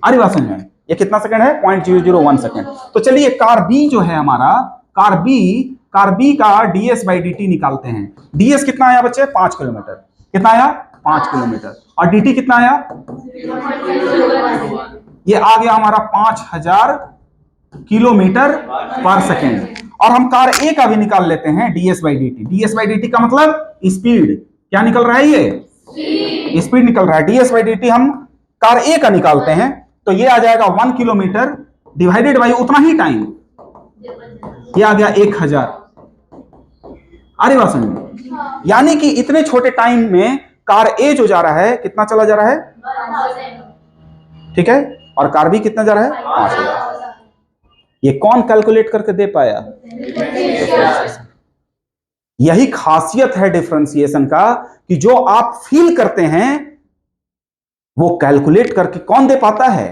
अरे बात समझ में? ये कितना सेकंड है? 0.001 सेकंड। तो चलिए कार बी जो है हमारा, कार बी का ds बाई dt निकालते हैं। ds कितना आया बच्चे? 5 किलोमीटर। कितना आया? 5 किलोमीटर। और dt कितना आया? ये आ गया हमारा 5000 किलोमीटर पर सेकेंड। और हम कार ए का भी निकाल लेते हैं, ds by dt। ds by dt का मतलब स्पीड। क्या निकल रहा है? ये स्पीड निकल रहा है। ds बाई dt हम कार ए का निकालते हैं तो ये आ जाएगा 1 किलोमीटर डिवाइडेड बाई उतना ही टाइम, ये आ गया 1000। अरे बात समझ में? यानी कि इतने छोटे टाइम में कार ए जो जा रहा है कितना चला जा रहा है? ठीक है, और कार बी कितना जा रहा है? 5000। ये कौन कैलकुलेट करके दे पाया? यही खासियत है डिफरेंशिएशन का कि जो आप फील करते हैं वो कैलकुलेट करके कौन दे पाता है?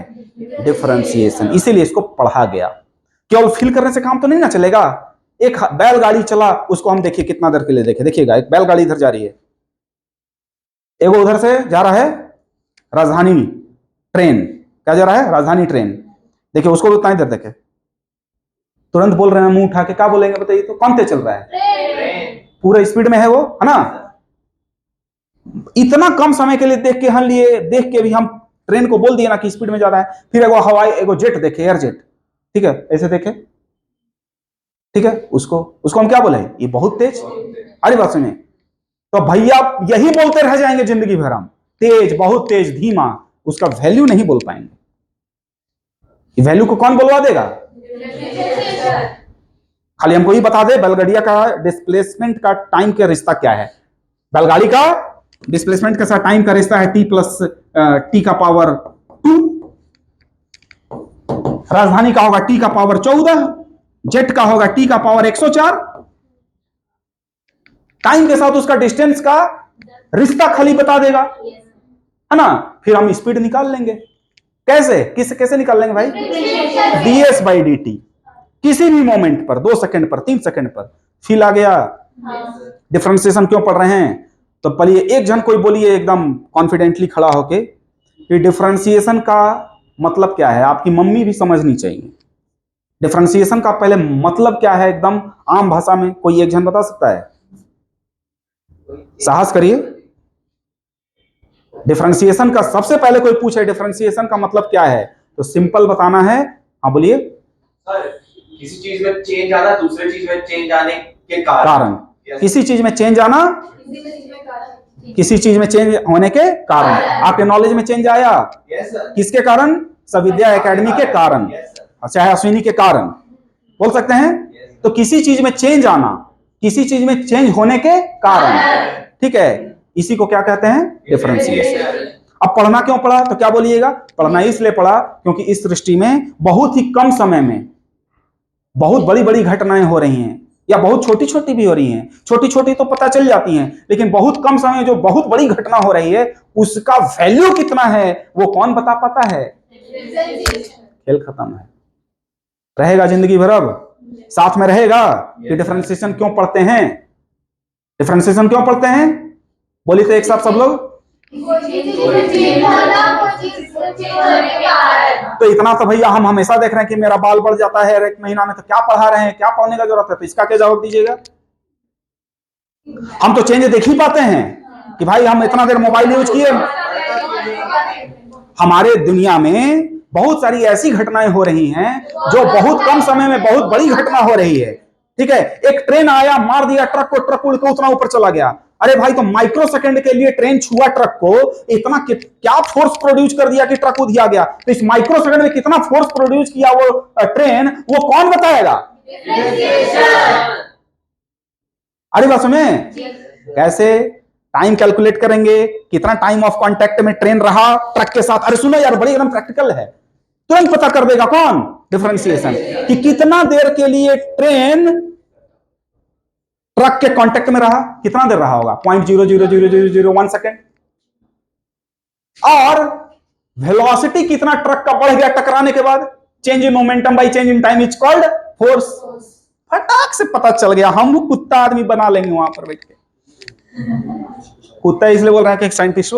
डिफरेंशिएशन। इसीलिए इसको पढ़ा गया। केवल फील करने से काम तो नहीं ना चलेगा। एक बैलगाड़ी चला, उसको हम देखिए कितना देर के लिए देखे। देखिएगा, एक बैलगाड़ी इधर जा रही है, एगो उधर से जा रहा है राजधानी ट्रेन। क्या जा रहा है? राजधानी ट्रेन। देखिए उसको भी उतना ही देर देखे। तुरंत बोल रहे हैं मुंह उठा के, क्या बोलेंगे बताइए? तो कौन तेज चल रहा है? पूरा स्पीड में है वो, है ना। इतना कम समय के लिए देख के भी हम ट्रेन को बोल दिए ना कि स्पीड में ज्यादा है। फिर एगो जेट देखे, एयर जेट, ठीक है, ऐसे देखे, ठीक है, उसको हम क्या बोले, ये बहुत तेज। अरे बात सुनिए, तो भैया यही बोलते रह जाएंगे जिंदगी भर हम, तेज, बहुत तेज, धीमा, उसका वैल्यू नहीं बोल पाएंगे। वैल्यू को कौन बोलवा देगा? खाली हमको ही बता दे बैलगाड़िया का डिस्प्लेसमेंट का टाइम का रिश्ता क्या है। बैलगाड़ी का डिस्प्लेसमेंट का टाइम का रिश्ता है टी का पावर 2, राजधानी का होगा टी का पावर 14, जेट का होगा टी का पावर 104। टाइम के साथ उसका डिस्टेंस का रिश्ता खाली बता देगा, है ना। फिर हम स्पीड निकाल लेंगे। कैसे कैसे निकाल लेंगे भाई? ds by D T. किसी भी मोमेंट पर, 2 सेकंड पर, 3 सेकंड पर। फील आ गया? डिफरेंशिएशन क्यों पढ़ रहे हैं? तो पढ़िए, एक जन कोई बोलिए एकदम कॉन्फिडेंटली खड़ा होके कि डिफरेंशिएशन का मतलब क्या है। आपकी मम्मी भी समझनी चाहिए। डिफरेंशिएशन का पहले मतलब क्या है, एकदम आम भाषा में कोई एक जन बता सकता है? साहस करिए। डिफरेंशिएशन का सबसे पहले कोई पूछे डिफरेंशिएशन का मतलब क्या है, तो सिंपल बताना है। हाँ बोलिए। सर, किसी चीज में चेंज आना, दूसरे चीज में चेंज आने के कारण। किसी चीज में चेंज आना, किसी चीज में चेंज होने के कारण। आपके नॉलेज में चेंज आया? Yes sir. किसके कारण? सविद्या एकेडमी के कारण, चाहे अश्विनी के कारण, बोल सकते हैं। तो किसी चीज में चेंज आना, किसी चीज में चेंज होने के कारण, ठीक है, इसी को क्या कहते हैं? डिफरेंशिएशन। अब पढ़ना क्यों पढ़ा, तो क्या बोलिएगा? पढ़ना इसलिए पढ़ा क्योंकि इस सृष्टि में बहुत ही कम समय में बहुत बड़ी बड़ी घटनाएं हो रही हैं, या बहुत छोटी छोटी भी हो रही हैं। छोटी छोटी तो पता चल जाती हैं, लेकिन बहुत कम समय में जो बहुत बड़ी घटना हो रही है उसका वैल्यू कितना है वो कौन बता पाता है? खेल खत्म है। रहेगा जिंदगी भर अब साथ में रहेगा कि डिफरेंशिएशन क्यों पढ़ते हैं? डिफरेंशिएशन क्यों पढ़ते हैं? बोलिए तो एक साथ सब लोग। तो इतना तो भैया हम हमेशा देख रहे हैं कि मेरा बाल बढ़ जाता है एक महीना में, तो क्या पढ़ा रहे हैं, क्या पढ़ने का जरूरत है? तो इसका क्या जवाब दीजिएगा? हम तो चेंज देख ही पाते हैं कि भाई हम इतना देर मोबाइल यूज किए। हमारे दुनिया में बहुत सारी ऐसी घटनाएं हो रही हैं जो बहुत कम समय में बहुत बड़ी घटना हो रही है, ठीक है। एक ट्रेन आया, मार दिया ट्रक को, ट्रक उड़ के उतना ऊपर चला गया। अरे भाई, तो माइक्रो सेकंड के लिए ट्रेन छुआ ट्रक को, इतना क्या फोर्स प्रोड्यूस कर दिया कि ट्रक उधिया गया। तो इस माइक्रो सेकंड में कितना फोर्स प्रोड्यूस किया वो ट्रेन, वो कौन बताएगा? अरे बात सुने, कैसे टाइम कैलकुलेट करेंगे, कितना टाइम ऑफ कांटेक्ट में ट्रेन रहा ट्रक के साथ। अरे सुनो यार, बड़ी एकदम प्रैक्टिकल है, तुरंत पता कर देगा कौन? डिफरेंशिएशन, कि कितना देर के लिए ट्रेन ट्रक के कांटेक्ट में रहा, कितना देर रहा होगा, 0.00001 सेकेंड। और वेलोसिटी कितना ट्रक का बढ़ गया टकराने के बाद, change in momentum by change in time is called force. फटाक से पता चल गया। हम वो कुत्ता आदमी बना लेंगे वहां पर बैठ के। कुत्ता इसलिए बोल रहे हैं कि साइंटिस्ट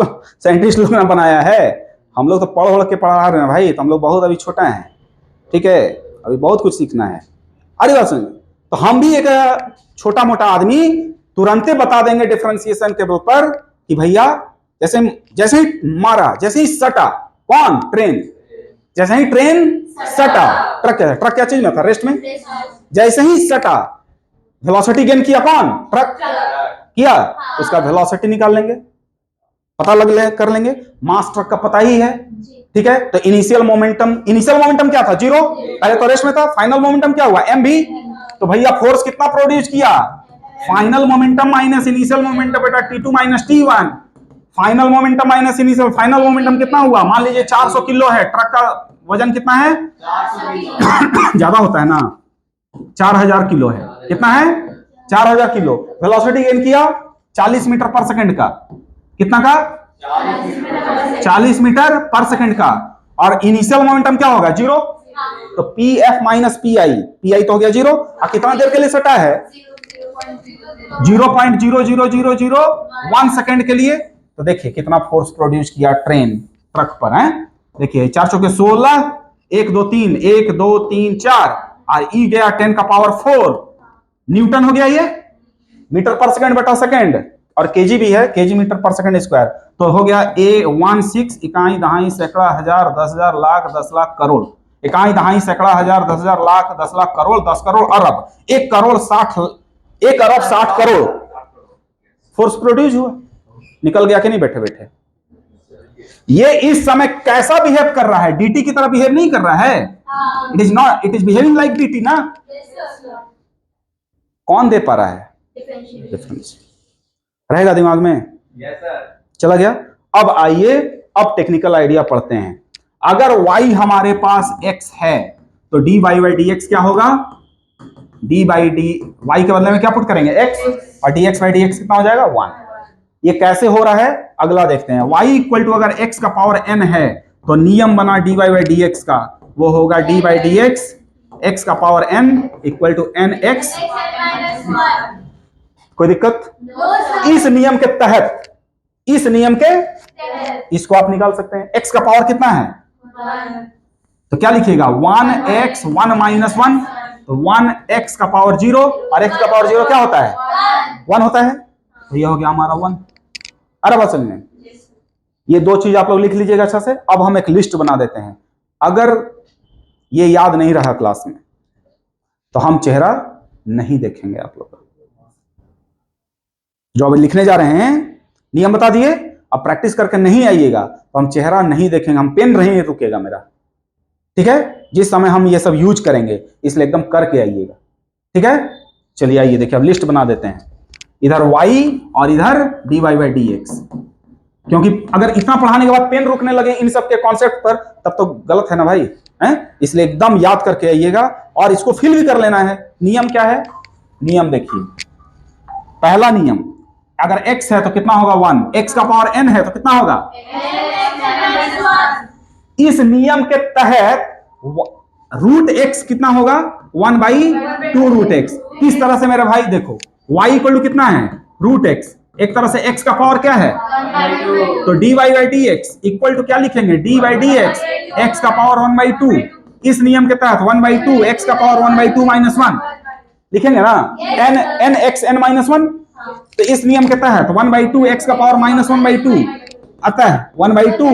लोग ने बनाया है, हम लोग तो पढ़ के पढ़ा रहे हैं भाई, तो हम लोग बहुत अभी छोटा हैं, ठीक है, अभी बहुत कुछ सीखना है। अरे बात सुनिए, तो हम भी एक छोटा मोटा आदमी तुरंत बता देंगे डिफरेंशिएशन के ऊपर कि भैया जैसे ही मारा, जैसे ही सटा, कौन? ट्रेन। जैसे ही ट्रेन सटा, ट्रक क्या चीज में था? रेस्ट में। जैसे ही सटा, वेलोसिटी गेन किया कौन? ट्रक किया, उसका वेलोसिटी निकाल लेंगे, पता कर लेंगे। मास ट्रक का पता ही है, ठीक है। तो इनिशियल मोमेंटम क्या था? 0, पहले तो रेस्ट में था। फाइनल मोमेंटम क्या हुआ? mv। तो भैया फोर्स कितना प्रोड्यूस किया? Final momentum minus initial momentum बेटा t2 minus t1। Final momentum minus initial, final momentum कितना हुआ? मान लीजिए 400 किलो है, ट्रक का वजन कितना है? ज्यादा होता है ना, 4000 किलो है। कितना है? 4000 किलो। वेलोसिटी गेन किया 40 मीटर पर सेकंड का। कितना का? 40 मीटर पर सेकंड का। और इनिशियल मोमेंटम क्या होगा? 0। तो pf माइनस pi तो हो गया 0। और कितना देर के लिए सटा है? 0.00001 सेकंड के लिए। तो देखिए कितना फोर्स प्रोड्यूस किया ट्रेन ट्रक पर है। देखिए 4 चौके 16, 1 2 3, 1 2 3 4, और ई गया 10 का पावर 4 न्यूटन हो गया ये, मीटर पर सेकंड बटा सेकंड। और केजी भी है, केजी मीटर पर सेकंड स्क्वायर। तो हो गया A16 इकाई दहाई सैकड़ा हजार 10,000 लाख 10 लाख करोड़। इकाई दहाई सैकड़ा हजार 10,000 लाख 10 लाख करोड़ 10 करोड़ अरब 1 करोड़ 60 1 अरब 60 करोड़ फोर्स प्रोड्यूस हुआ। निकल गया कि नहीं बैठे बैठे? ये इस समय कैसा बिहेव कर रहा है? डीटी की तरह बिहेव नहीं कर रहा है। It is not, it is behaving like DT ना। कौन दे पा रहा है डिफरेंस? रहेगा दिमाग में? Yes sir. चला गया। अब आइए, अब टेक्निकल आइडिया पढ़ते हैं। अगर y हमारे पास x है तो dy बाई dx क्या होगा? d बाई डी y के बदले में क्या पुट करेंगे? x, और dx बाई dx कितना हो जाएगा? 1। ये कैसे हो रहा है अगला देखते हैं। y इक्वल टू अगर x का पावर n है तो नियम बना dy बाई dx का, वो होगा d बाई dx x का power n equal to nx। कोई दिक्कत? इस नियम के तहत, इस नियम के इसको आप निकाल सकते हैं। x का पावर कितना है? तो क्या लिखिएगा? 1x 1 माइनस 1, तो 1x का पावर 0 और x का पावर 0 क्या होता है? 1 होता है। तो ये हो गया हमारा 1। अरे बात समझ में? ये दो चीज आप लोग लिख लीजिएगा अच्छा से। अब हम एक लिस्ट बना देते हैं। अगर ये याद नहीं रहा क्लास में तो हम चेहरा नहीं देखेंगे आप लोग। जो अभी लिखने जा रहे हैं नियम बता दिए, अब प्रैक्टिस करके नहीं आइएगा तो हम चेहरा नहीं देखेंगे, हम पेन नहीं रुकेगा मेरा, ठीक है? जिस समय हम ये सब यूज करेंगे इसलिए एकदम करके आइएगा, ठीक है? चलिए आइए देखिए, अब लिस्ट बना देते हैं। इधर y और इधर dy बाई dx, क्योंकि अगर इतना पढ़ाने के बाद पेन रुकने लगे इन सब के कॉन्सेप्ट पर तब तो गलत है ना भाई, हैं? इसलिए एकदम याद करके आइएगा और इसको फिल भी कर लेना है। नियम क्या है? नियम देखिए, पहला नियम, अगर x है तो कितना होगा? 1। x का पावर n है तो कितना होगा? इस नियम के तहत रूट x कितना होगा? 1 बाई 2 रूट x। किस तरह से मेरे भाई? देखो y इक्वल टू कितना है? Root x। एक तरह से x का पावर क्या है? तो dy by dx equal to क्या लिखेंगे? d बाई dx x का पावर 1 बाई 2। इस नियम के तहत 1 बाई 2 x का पावर 1 बाई 2 माइनस 1 लिखेंगे ना? n x n minus 1। तो इस नियम के तहत 1 बाई 2 x का पावर माइनस 1 बाई 2, अतः 1 बाई 2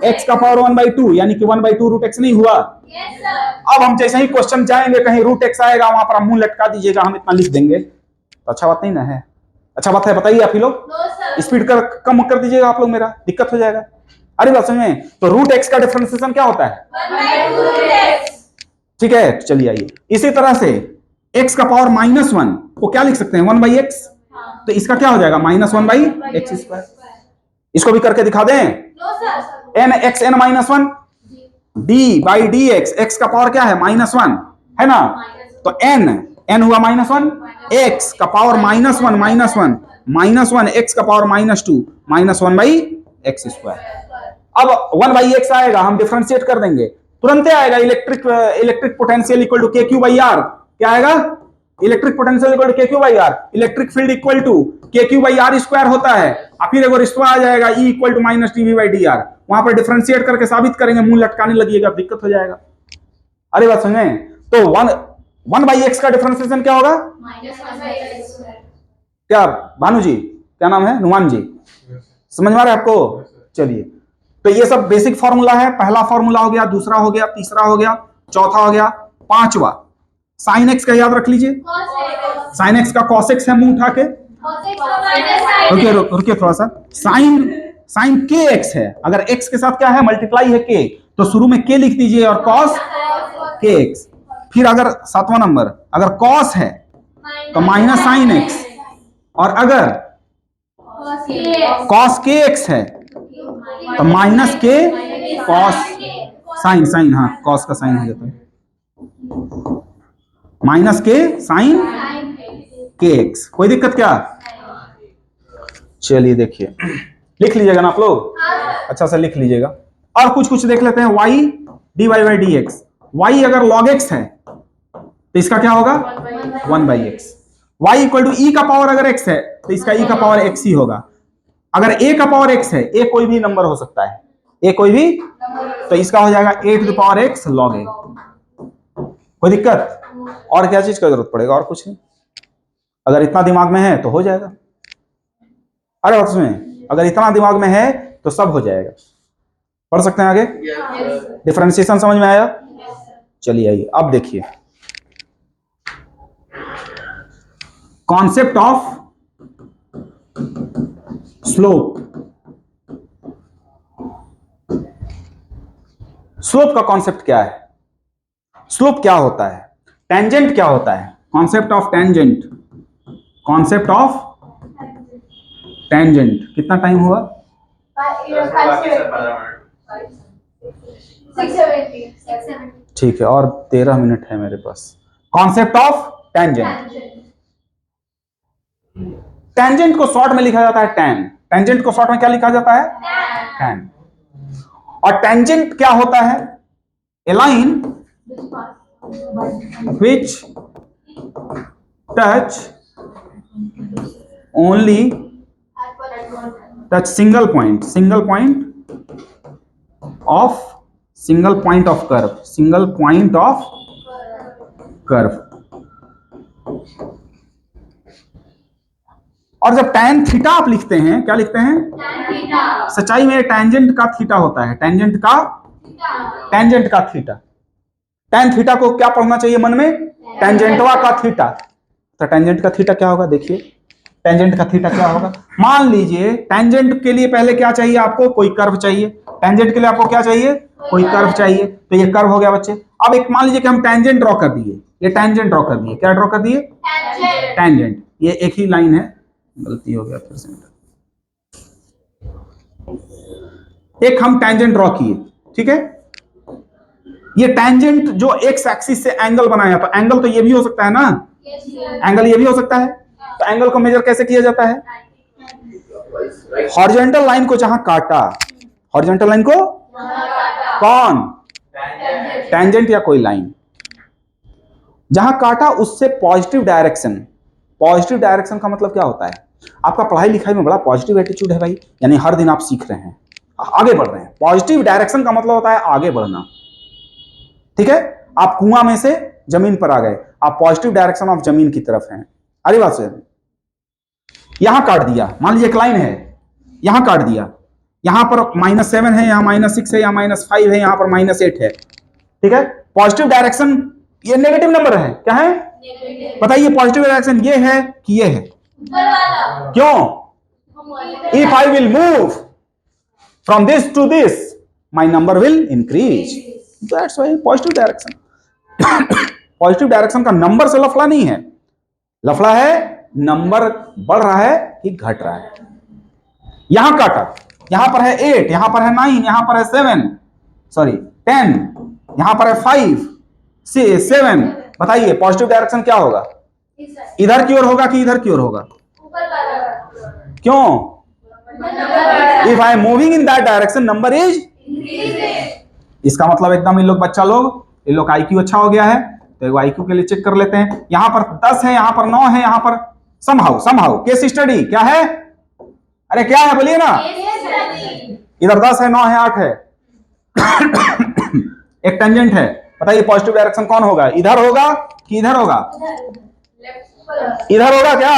x का पावर 1 बाई 2, यानी कि 1 बाई 2 रूट x नहीं हुआ। अब हम जैसे ही क्वेश्चन जाएंगे कहीं रूट x आएगा वहां पर हम मुंह लटका दीजिएगा, हम इतना लिख देंगे तो अच्छा बात नहीं ना है? अच्छा बात है? बताइए आप ही लोग। स्पीड कर कम कर दीजिएगा आप लोग, मेरा दिक्कत हो जाएगा। अरे बात समझ में? तो रूट x का डिफरेंशिएशन क्या होता है? ठीक है, चलिए आइए। इसी तरह से x का पावर माइनस 1 को क्या लिख सकते हैं? 1 बाई x। तो इसका क्या हो जाएगा? Minus 1 by x square. इसको भी करके दिखा दें। n x n minus 1 d by D x, x का पावर क्या है? माइनस 1 है ना? तो n हुआ माइनस 1, x का power minus 1 minus 1 minus 1 x का power minus 2 minus 1 by x square. अब 1 बाई एक्स आएगा, हम डिफरेंशिएट कर देंगे, तुरंत आएगा electric potential equal to K Q by R. क्या आएगा? Electric potential equal to K Q by R. Electric field equal to K Q by R square होता है। और फिर एक रिश्ता आ जाएगा E इक्वल टू minus TV by D R. वहां पर डिफरेंशिएट करके साबित करेंगे, मुंह लटकाने लगिएगा, दिक्कत हो जाएगा। अरे बात समझे? तो 1 बाई एक्स का डिफरेंशिएशन क्या होगा? क्या भानु जी, क्या नाम है? नुमान जी, समझ में आ रहा है आपको? चलिए, तो ये सब बेसिक फॉर्मूला है। पहला फॉर्मूला हो गया, दूसरा हो गया, तीसरा हो गया, चौथा हो गया, पांचवा साइन एक्स का याद रख लीजिए। साइन एक्स का कॉस एक्स है, मुंह उठा के रुकिए थोड़ा सा। साइन के एक्स है, अगर एक्स के साथ क्या है? मल्टीप्लाई है के, तो शुरू में के लिख दीजिए और कॉस के एक्स। फिर अगर 7वां नंबर, अगर कॉस है तो माइनस साइन एक्स, और अगर कॉस के एक्स है तो माइनस के कॉस साइन, हाँ कॉस का साइन हो जाता है, माइनस के साइन के एक्स। कोई दिक्कत क्या? चलिए देखिए, लिख लीजिएगा ना आप लोग, अच्छा से लिख लीजिएगा। और कुछ देख लेते हैं। y dy by D x, y अगर log x है तो इसका क्या होगा? 1 by X. y equal to e का पावर अगर x है तो इसका e का पावर x ही होगा। अगर a का पावर x है, a कोई भी नंबर हो सकता है, a कोई भी, तो इसका हो जाएगा a to the power x log a। कोई दिक्कत? और क्या चीज का जरूरत पड़ेगा? और कुछ नहीं, अगर इतना दिमाग में है तो हो जाएगा। अरे बात सुनिए, अगर इतना दिमाग में है तो सब हो जाएगा। पढ़ सकते हैं आगे। डिफरेंशिएशन समझ में आया? चलिए आइए अब देखिए कॉन्सेप्ट ऑफ स्लोप। स्लोप का कॉन्सेप्ट क्या है? स्लोप क्या होता है? टेंजेंट क्या होता है? Concept of tangent. Concept of tangent. कितना टाइम हुआ? 670. ठीक है, और 13 मिनट है मेरे पास। Concept of tangent. टेंजेंट को शॉर्ट में लिखा जाता है टैन। टेंजेंट को शॉर्ट में क्या लिखा जाता है? टैन। और टेंजेंट क्या होता है? ए line which touch only touch single point of curve। और जब tan थीटा आप लिखते हैं, क्या लिखते हैं? सच्चाई में टेंजेंट का थीटा होता है। टेंजेंट का थीटा। tan थीटा को क्या पढ़ना चाहिए मन में? टेंजेंटवा का थीटा। तो टेंजेंट का थीटा क्या होगा? देखिए टेंजेंट का थीटा क्या होगा। मान लीजिए टेंजेंट के लिए पहले क्या चाहिए आपको? कोई कर्व चाहिए। टेंजेंट के लिए आपको क्या चाहिए? कोई कर्व चाहिए। तो ये कर्व हो गया बच्चे। अब एक मान लीजिए कि हम टेंजेंट ड्रॉ कर दिए। ये टेंजेंट ड्रॉ कर दिए। क्या ड्रॉ कर दिए? टेंजेंट। ये एक ही लाइन है, गलती हो गया फिर से। एक हम टेंजेंट ड्रॉ किए, ठीक है। ये टेंजेंट जो एक्स एक्सिस से एंगल बनाया, तो एंगल तो ये भी हो सकता है ना, एंगल ये भी हो सकता है। तो एंगल को मेजर कैसे किया जाता है? हॉरिजॉन्टल लाइन को जहां काटा, हॉरिजॉन्टल लाइन को कौन? टेंजेंट या कोई लाइन जहां काटा उससे पॉजिटिव डायरेक्शन। पॉजिटिव डायरेक्शन का मतलब क्या होता है? आपका पढ़ाई लिखाई में बड़ा पॉजिटिव एटीट्यूड है भाई, यानी हर दिन आप सीख रहे हैं, आगे बढ़ रहे हैं। पॉजिटिव डायरेक्शन का मतलब होता है आगे बढ़ना, ठीक है। आप कुआं में से जमीन पर आ गए, आप पॉजिटिव डायरेक्शन ऑफ जमीन की तरफ हैं। अरे बात से यहां काट दिया, मान लीजिए एक लाइन है, यहां काट दिया, यहां पर -7 है, यहां -6 है, यहां -5 है, यहां पर -8 है, ठीक है। पॉजिटिव डायरेक्शन ये नेगेटिव नंबर है, क्या है बताइए? पॉजिटिव डायरेक्शन ये है कि ये है? क्यों? If I will move from this to this my number will increase. That's why positive direction. Positive direction का नंबर से लफड़ा नहीं है, लफड़ा है नंबर बढ़ रहा है कि घट रहा है। यहां काटा, यहां पर है 8, यहां पर है 9, यहां पर है 10, यहां पर है 5, 7। बताइए पॉजिटिव डायरेक्शन क्या होगा? इधर की ओर होगा कि इधर की ओर होगा? क्यों? If I am moving in that direction number is. इसका मतलब एकदम इन लोग बच्चा लोग, इन लोग का IQ अच्छा हो गया है, तो IQ के लिए चेक कर लेते हैं। यहां पर 10 है, यहां पर 9 है, यहां पर समहाउ केस स्टडी क्या है? अरे क्या है बोलिए ना। इधर 10 है, 9 है, 8 है। एक टेंजेंट है, बताइए पॉजिटिव डायरेक्शन कौन होगा? इधर होगा कि इधर होगा? इधर होगा क्या?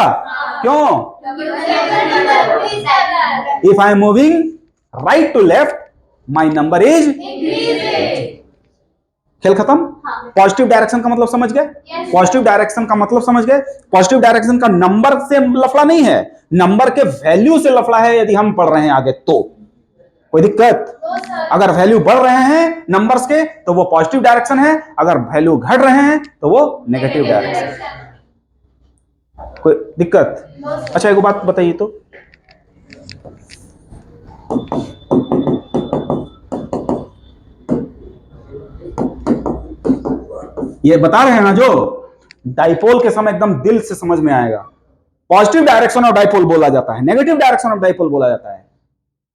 क्यों? If I am moving right to left my number is. खेल खत्म। पॉजिटिव डायरेक्शन का मतलब समझ गए? पॉजिटिव डायरेक्शन का मतलब समझ गए? पॉजिटिव डायरेक्शन का नंबर से लफड़ा नहीं है, नंबर के वैल्यू से लफड़ा है। यदि हम पढ़ रहे हैं आगे तो कोई दिक्कत? अगर वैल्यू बढ़ रहे हैं नंबर्स के तो वो पॉजिटिव डायरेक्शन है, अगर वैल्यू घट रहे हैं तो वो नेगेटिव डायरेक्शन। कोई दिक्कत? अच्छा एक बात बताइए तो, ये बता रहे हैं ना जो डाइपोल के समय एकदम दिल से समझ में आएगा। पॉजिटिव डायरेक्शन ऑफ डाइपोल बोला जाता है, नेगेटिव डायरेक्शन ऑफ डाइपोल बोला जाता है।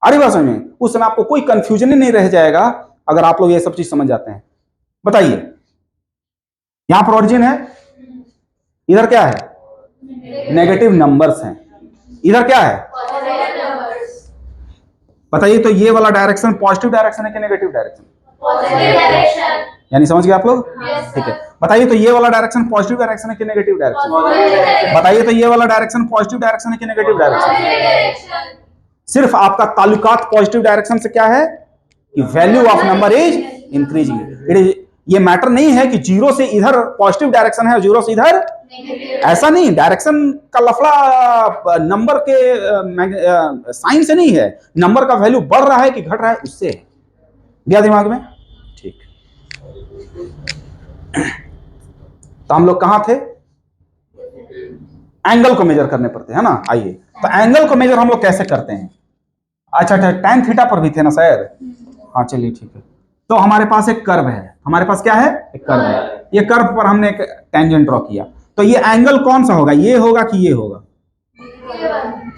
अरे भाषा में उस समय आपको कोई कंफ्यूजन ही नहीं रह जाएगा अगर आप लोग ये सब चीज समझ जाते हैं। बताइए यहां पर ओरिजिन है, इधर क्या है? नेगेटिव नंबर्स हैं, इधर क्या है? बताइए तो ये वाला डायरेक्शन पॉजिटिव डायरेक्शन है कि नेगेटिव डायरेक्शन? यानी समझ गए आप लोग? ठीक है। बताइए तो ये वाला डायरेक्शन पॉजिटिव डायरेक्शन है कि नेगेटिव डायरेक्शन? बताइए तो ये वाला डायरेक्शन पॉजिटिव डायरेक्शन है कि नेगेटिव डायरेक्शन? सिर्फ आपका ताल्लुकात पॉजिटिव डायरेक्शन से क्या है कि value of number is increasing. It is, ये मैटर नहीं है कि जीरो से इधर पॉजिटिव डायरेक्शन है, जीरो से इधर, ऐसा नहीं। डायरेक्शन का लफड़ा नंबर के साइन से नहीं है, नंबर का वैल्यू बढ़ रहा है कि घट रहा है उससे है। गया दिमाग में? ठीक। तो हम लोग कहां थे? एंगल को मेजर करने पर थे, है ना? आइए, तो एंगल को मेजर हम लोग कैसे करते हैं? अच्छा, tan थीटा पर भी थे ना शायद? हाँ, चलिए ठीक है। तो हमारे पास एक कर्व है, हमारे पास क्या है? एक कर्व है। ये कर्व पर हमने एक टेंजेंट ड्रॉ किया, तो ये एंगल कौन सा होगा? ये होगा कि ये होगा?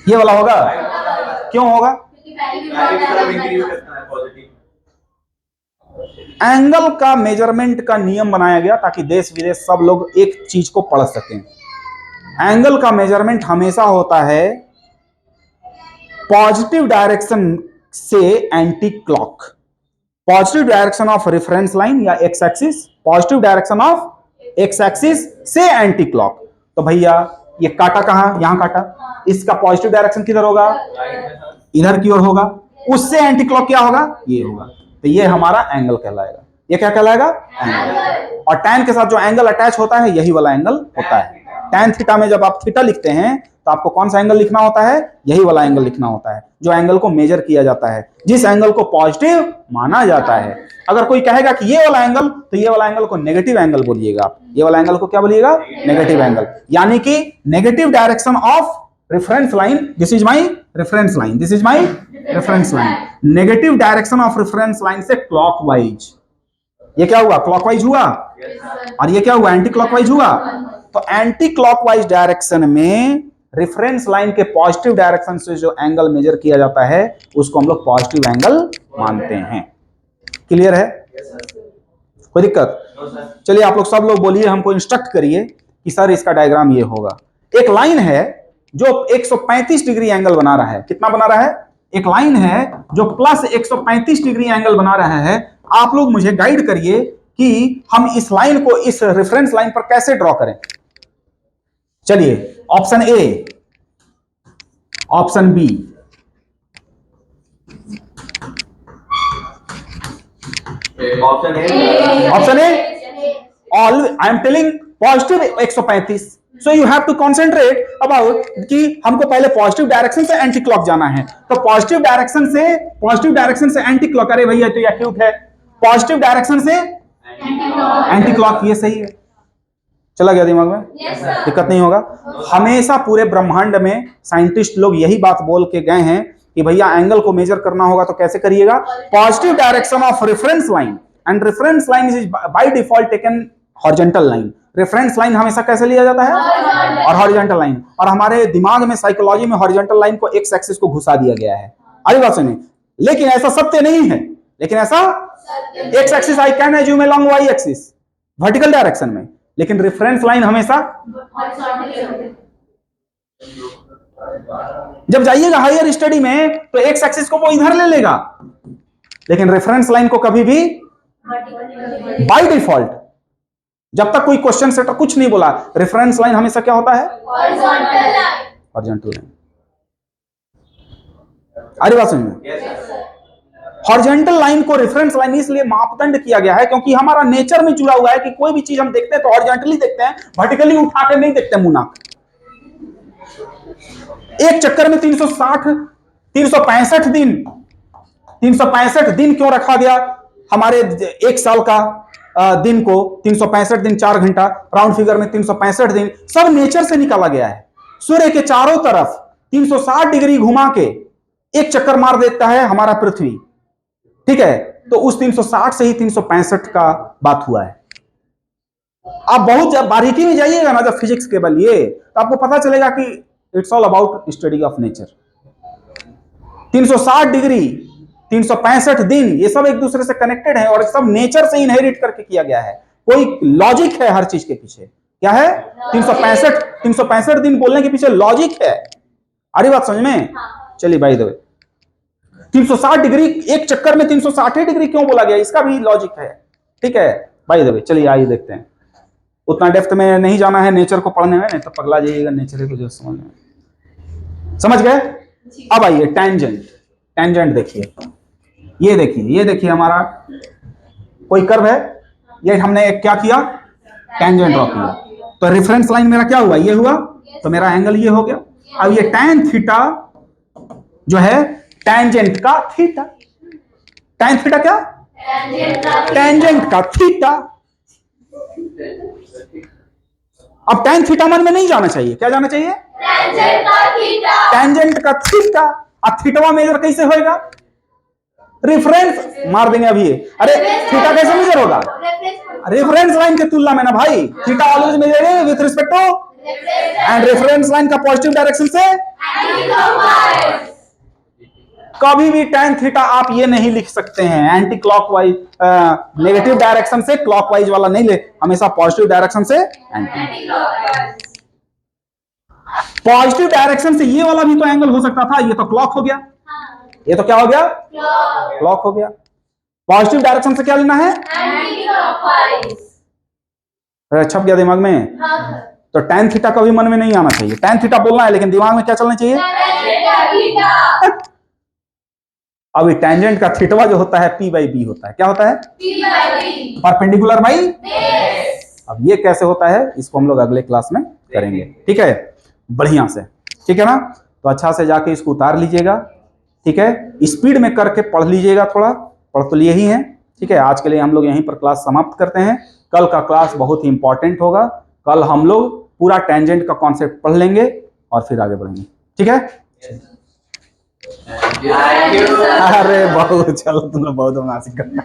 ये वाला होगा। क्यों होगा? एंगल का मेजरमेंट का नियम बनाया गया ताकि देश विदेश सब लोग एक चीज को पढ़ सकें। एंगल का मेजरमेंट हमेशा होता है पॉजिटिव डायरेक्शन से anti clock. Positive direction of reference line या x axis, positive direction of x axis से एंटी क्लॉक। तो भैया ये काटा कहां? यहां काटा। इसका पॉजिटिव डायरेक्शन किधर होगा? इधर की ओर होगा। उससे एंटी क्लॉक क्या होगा? ये होगा। तो ये हमारा एंगल कहलाएगा। ये क्या कहलाएगा? एंगल। और tan के साथ जो एंगल अटैच होता है यही वाला एंगल होता है। tan थीटा में जब आप थीटा लिखते हैं तो आपको कौन सा एंगल लिखना होता है? यही वाला एंगल लिखना होता है जो एंगल को मेजर किया जाता है, जिस एंगल को पॉजिटिव माना जाता है। अगर कोई कहेगा कि ये वाला एंगल, तो ये वाला एंगल को नेगेटिव एंगल बोलिएगा आप। ये वाला एंगल को क्या बोलिएगा? Negative angle. यानी कि negative direction of reference line, this is my reference line, this is my reference line. Negative direction of reference line से क्लॉकवाइज, ये क्या हुआ? क्लॉकवाइज हुआ। और ये क्या हुआ? एंटी क्लॉकवाइज हुआ। तो एंटी क्लॉकवाइज डायरेक्शन में रेफरेंस लाइन के पॉजिटिव डायरेक्शन से जो एंगल मेजर किया जाता है उसको हम लोग पॉजिटिव एंगल मानते हैं। क्लियर है? कोई दिक्कत? चलिए आप लोग सब लोग बोलिए, हमको इंस्ट्रक्ट करिए कि सर इसका डायग्राम ये होगा। एक लाइन है जो 135 डिग्री एंगल बना रहा है। कितना बना रहा है? एक लाइन है जो प्लस 135 डिग्री एंगल बना रहा है। आप लोग मुझे गाइड करिए कि हम इस लाइन को इस रेफरेंस लाइन पर कैसे ड्रॉ करें। चलिए, option A, option B, option A. All I am telling positive 135, so you have to concentrate about कि हमको पहले पॉजिटिव डायरेक्शन से एंटी क्लॉक जाना है। तो पॉजिटिव डायरेक्शन से एंटी क्लॉक, अरे भैया तो ये क्यूट है, पॉजिटिव डायरेक्शन से एंटी क्लॉक, ये सही है। चला गया दिमाग में? दिक्कत नहीं होगा। हमेशा पूरे ब्रह्मांड में साइंटिस्ट लोग यही बात बोल के गए हैं कि भैया एंगल को मेजर करना होगा तो कैसे करिएगा? Positive direction of reference line, and reference line is by default taken horizontal line. Reference line हमेशा कैसे लिया जाता है? और हॉरिजॉन्टल लाइन। और हमारे दिमाग में, साइकोलॉजी में हॉरिजॉन्टल लाइन को एक्स एक्सिस को घुसा दिया गया है। आई बात सुनिए, लेकिन ऐसा सत्य नहीं है। लेकिन ऐसा X axis I can assume along Y axis vertical direction में, लेकिन रेफरेंस लाइन हमेशा, जब जाइएगा हायर स्टडी में तो एक्स एक्सिस को वो इधर ले लेगा, लेकिन रेफरेंस लाइन को कभी भी बाय डिफॉल्ट, जब तक कोई क्वेश्चन सेटर कुछ नहीं बोला, रेफरेंस लाइन हमेशा क्या होता है? Horizontal line. अरे बात समझ, हॉरिजॉन्टल लाइन को रेफरेंस लाइन इसलिए मापदंड किया गया है क्योंकि हमारा नेचर में जुड़ा हुआ है कि कोई भी चीज हम देखते हैं तो हॉरिजॉन्टली देखते हैं, वर्टिकली उठा के नहीं देखते मुंह नाक। एक चक्कर में 365 दिन क्यों रखा गया? हमारे एक साल का दिन को 365 दिन, 4 घंटा, राउंड फिगर में 365 दिन, सब नेचर से निकाला गया है। सूर्य के चारों तरफ 360 डिग्री घुमा के एक चक्कर मार देता है हमारा पृथ्वी, ठीक है? तो उस 360 से ही 365 का बात हुआ है। आप बहुत जब बारीकी में जाइएगा ना, जब फिजिक्स के बल ये, तो आपको पता चलेगा कि it's all about study of nature. 360 degree, 365 दिन, ये सब एक दूसरे से कनेक्टेड है और सब नेचर से इनहेरिट करके किया गया है। कोई लॉजिक है हर चीज के पीछे। क्या है? 365 दिन बोलने के पीछे लॉजिक है। अरे बात समझ में? चलिए भाई, दो 360 डिग्री, एक चक्कर में 360 डिग्री क्यों बोला गया, इसका भी लॉजिक है, ठीक है भाई? दबे, चलिए आइए देखते हैं। उतना डेप्थ में नहीं जाना है नेचर को पढ़ने में, नहीं तो पगला जाइएगा नेचर को जो समझ में। समझ गए? अब आइए टेंजेंट। टेंजेंट देखिए, ये देखिए हमारा कोई कर्व है, ये हमने एक क्या किया, टेंजेंट ड्रॉ किया, तो रेफरेंस लाइन मेरा क्या हुआ, ये हुआ, तो मेरा एंगल ये हो गया। अब ये tan थीटा जो है टेंजेंट का थीटा, tan थीटा क्या, टेंजेंट का थीटा। अब tan थीटा मन में नहीं जाना चाहिए, क्या जाना चाहिए, टेंजेंट का थीटा। अब थीटा मेजर कैसे होएगा, रेफरेंस मार देंगे अभी। अरे थीटा कैसे मेजर होगा, रेफरेंस लाइन के तुलना में ना भाई, theta always measure with respect to and reference line का पॉजिटिव डायरेक्शन से। कभी भी tan थीटा आप ये नहीं लिख सकते हैं एंटी क्लॉकवाइज, नेगेटिव डायरेक्शन से क्लॉकवाइज वाला नहीं ले, हमेशा पॉजिटिव डायरेक्शन से एंटी। पॉजिटिव डायरेक्शन से ये वाला भी तो एंगल हो सकता था, ये तो क्लॉक हो गया, ये तो क्या हो गया, क्लॉक हो गया। पॉजिटिव डायरेक्शन से क्या लेना है, छप गया दिमाग में। तो tan थीटा कभी मन में नहीं आना चाहिए, tan थीटा बोलना है लेकिन दिमाग में क्या चलना चाहिए, अभी टेंजेंट का थीटवा जो होता है P/B होता है, क्या होता है, परपेंडिकुलर बाई। अब ये कैसे होता है इसको हम लोग अगले क्लास में करेंगे, ठीक है, बढ़िया से, ठीक है ना। तो अच्छा से जाके इसको उतार लीजिएगा, ठीक है, स्पीड में करके पढ़ लीजिएगा, थोड़ा पढ़ तो लिए ही है, ठीक है। आज के लिए हम लोग यहीं पर क्लास समाप्त करते हैं। कल का क्लास बहुत ही इंपॉर्टेंट होगा, कल हम लोग पूरा टेंजेंट का कॉन्सेप्ट पढ़ लेंगे और फिर आगे बढ़ेंगे, ठीक है। अरे बहुत, चलो तुम लोग बहुत हंसी करना।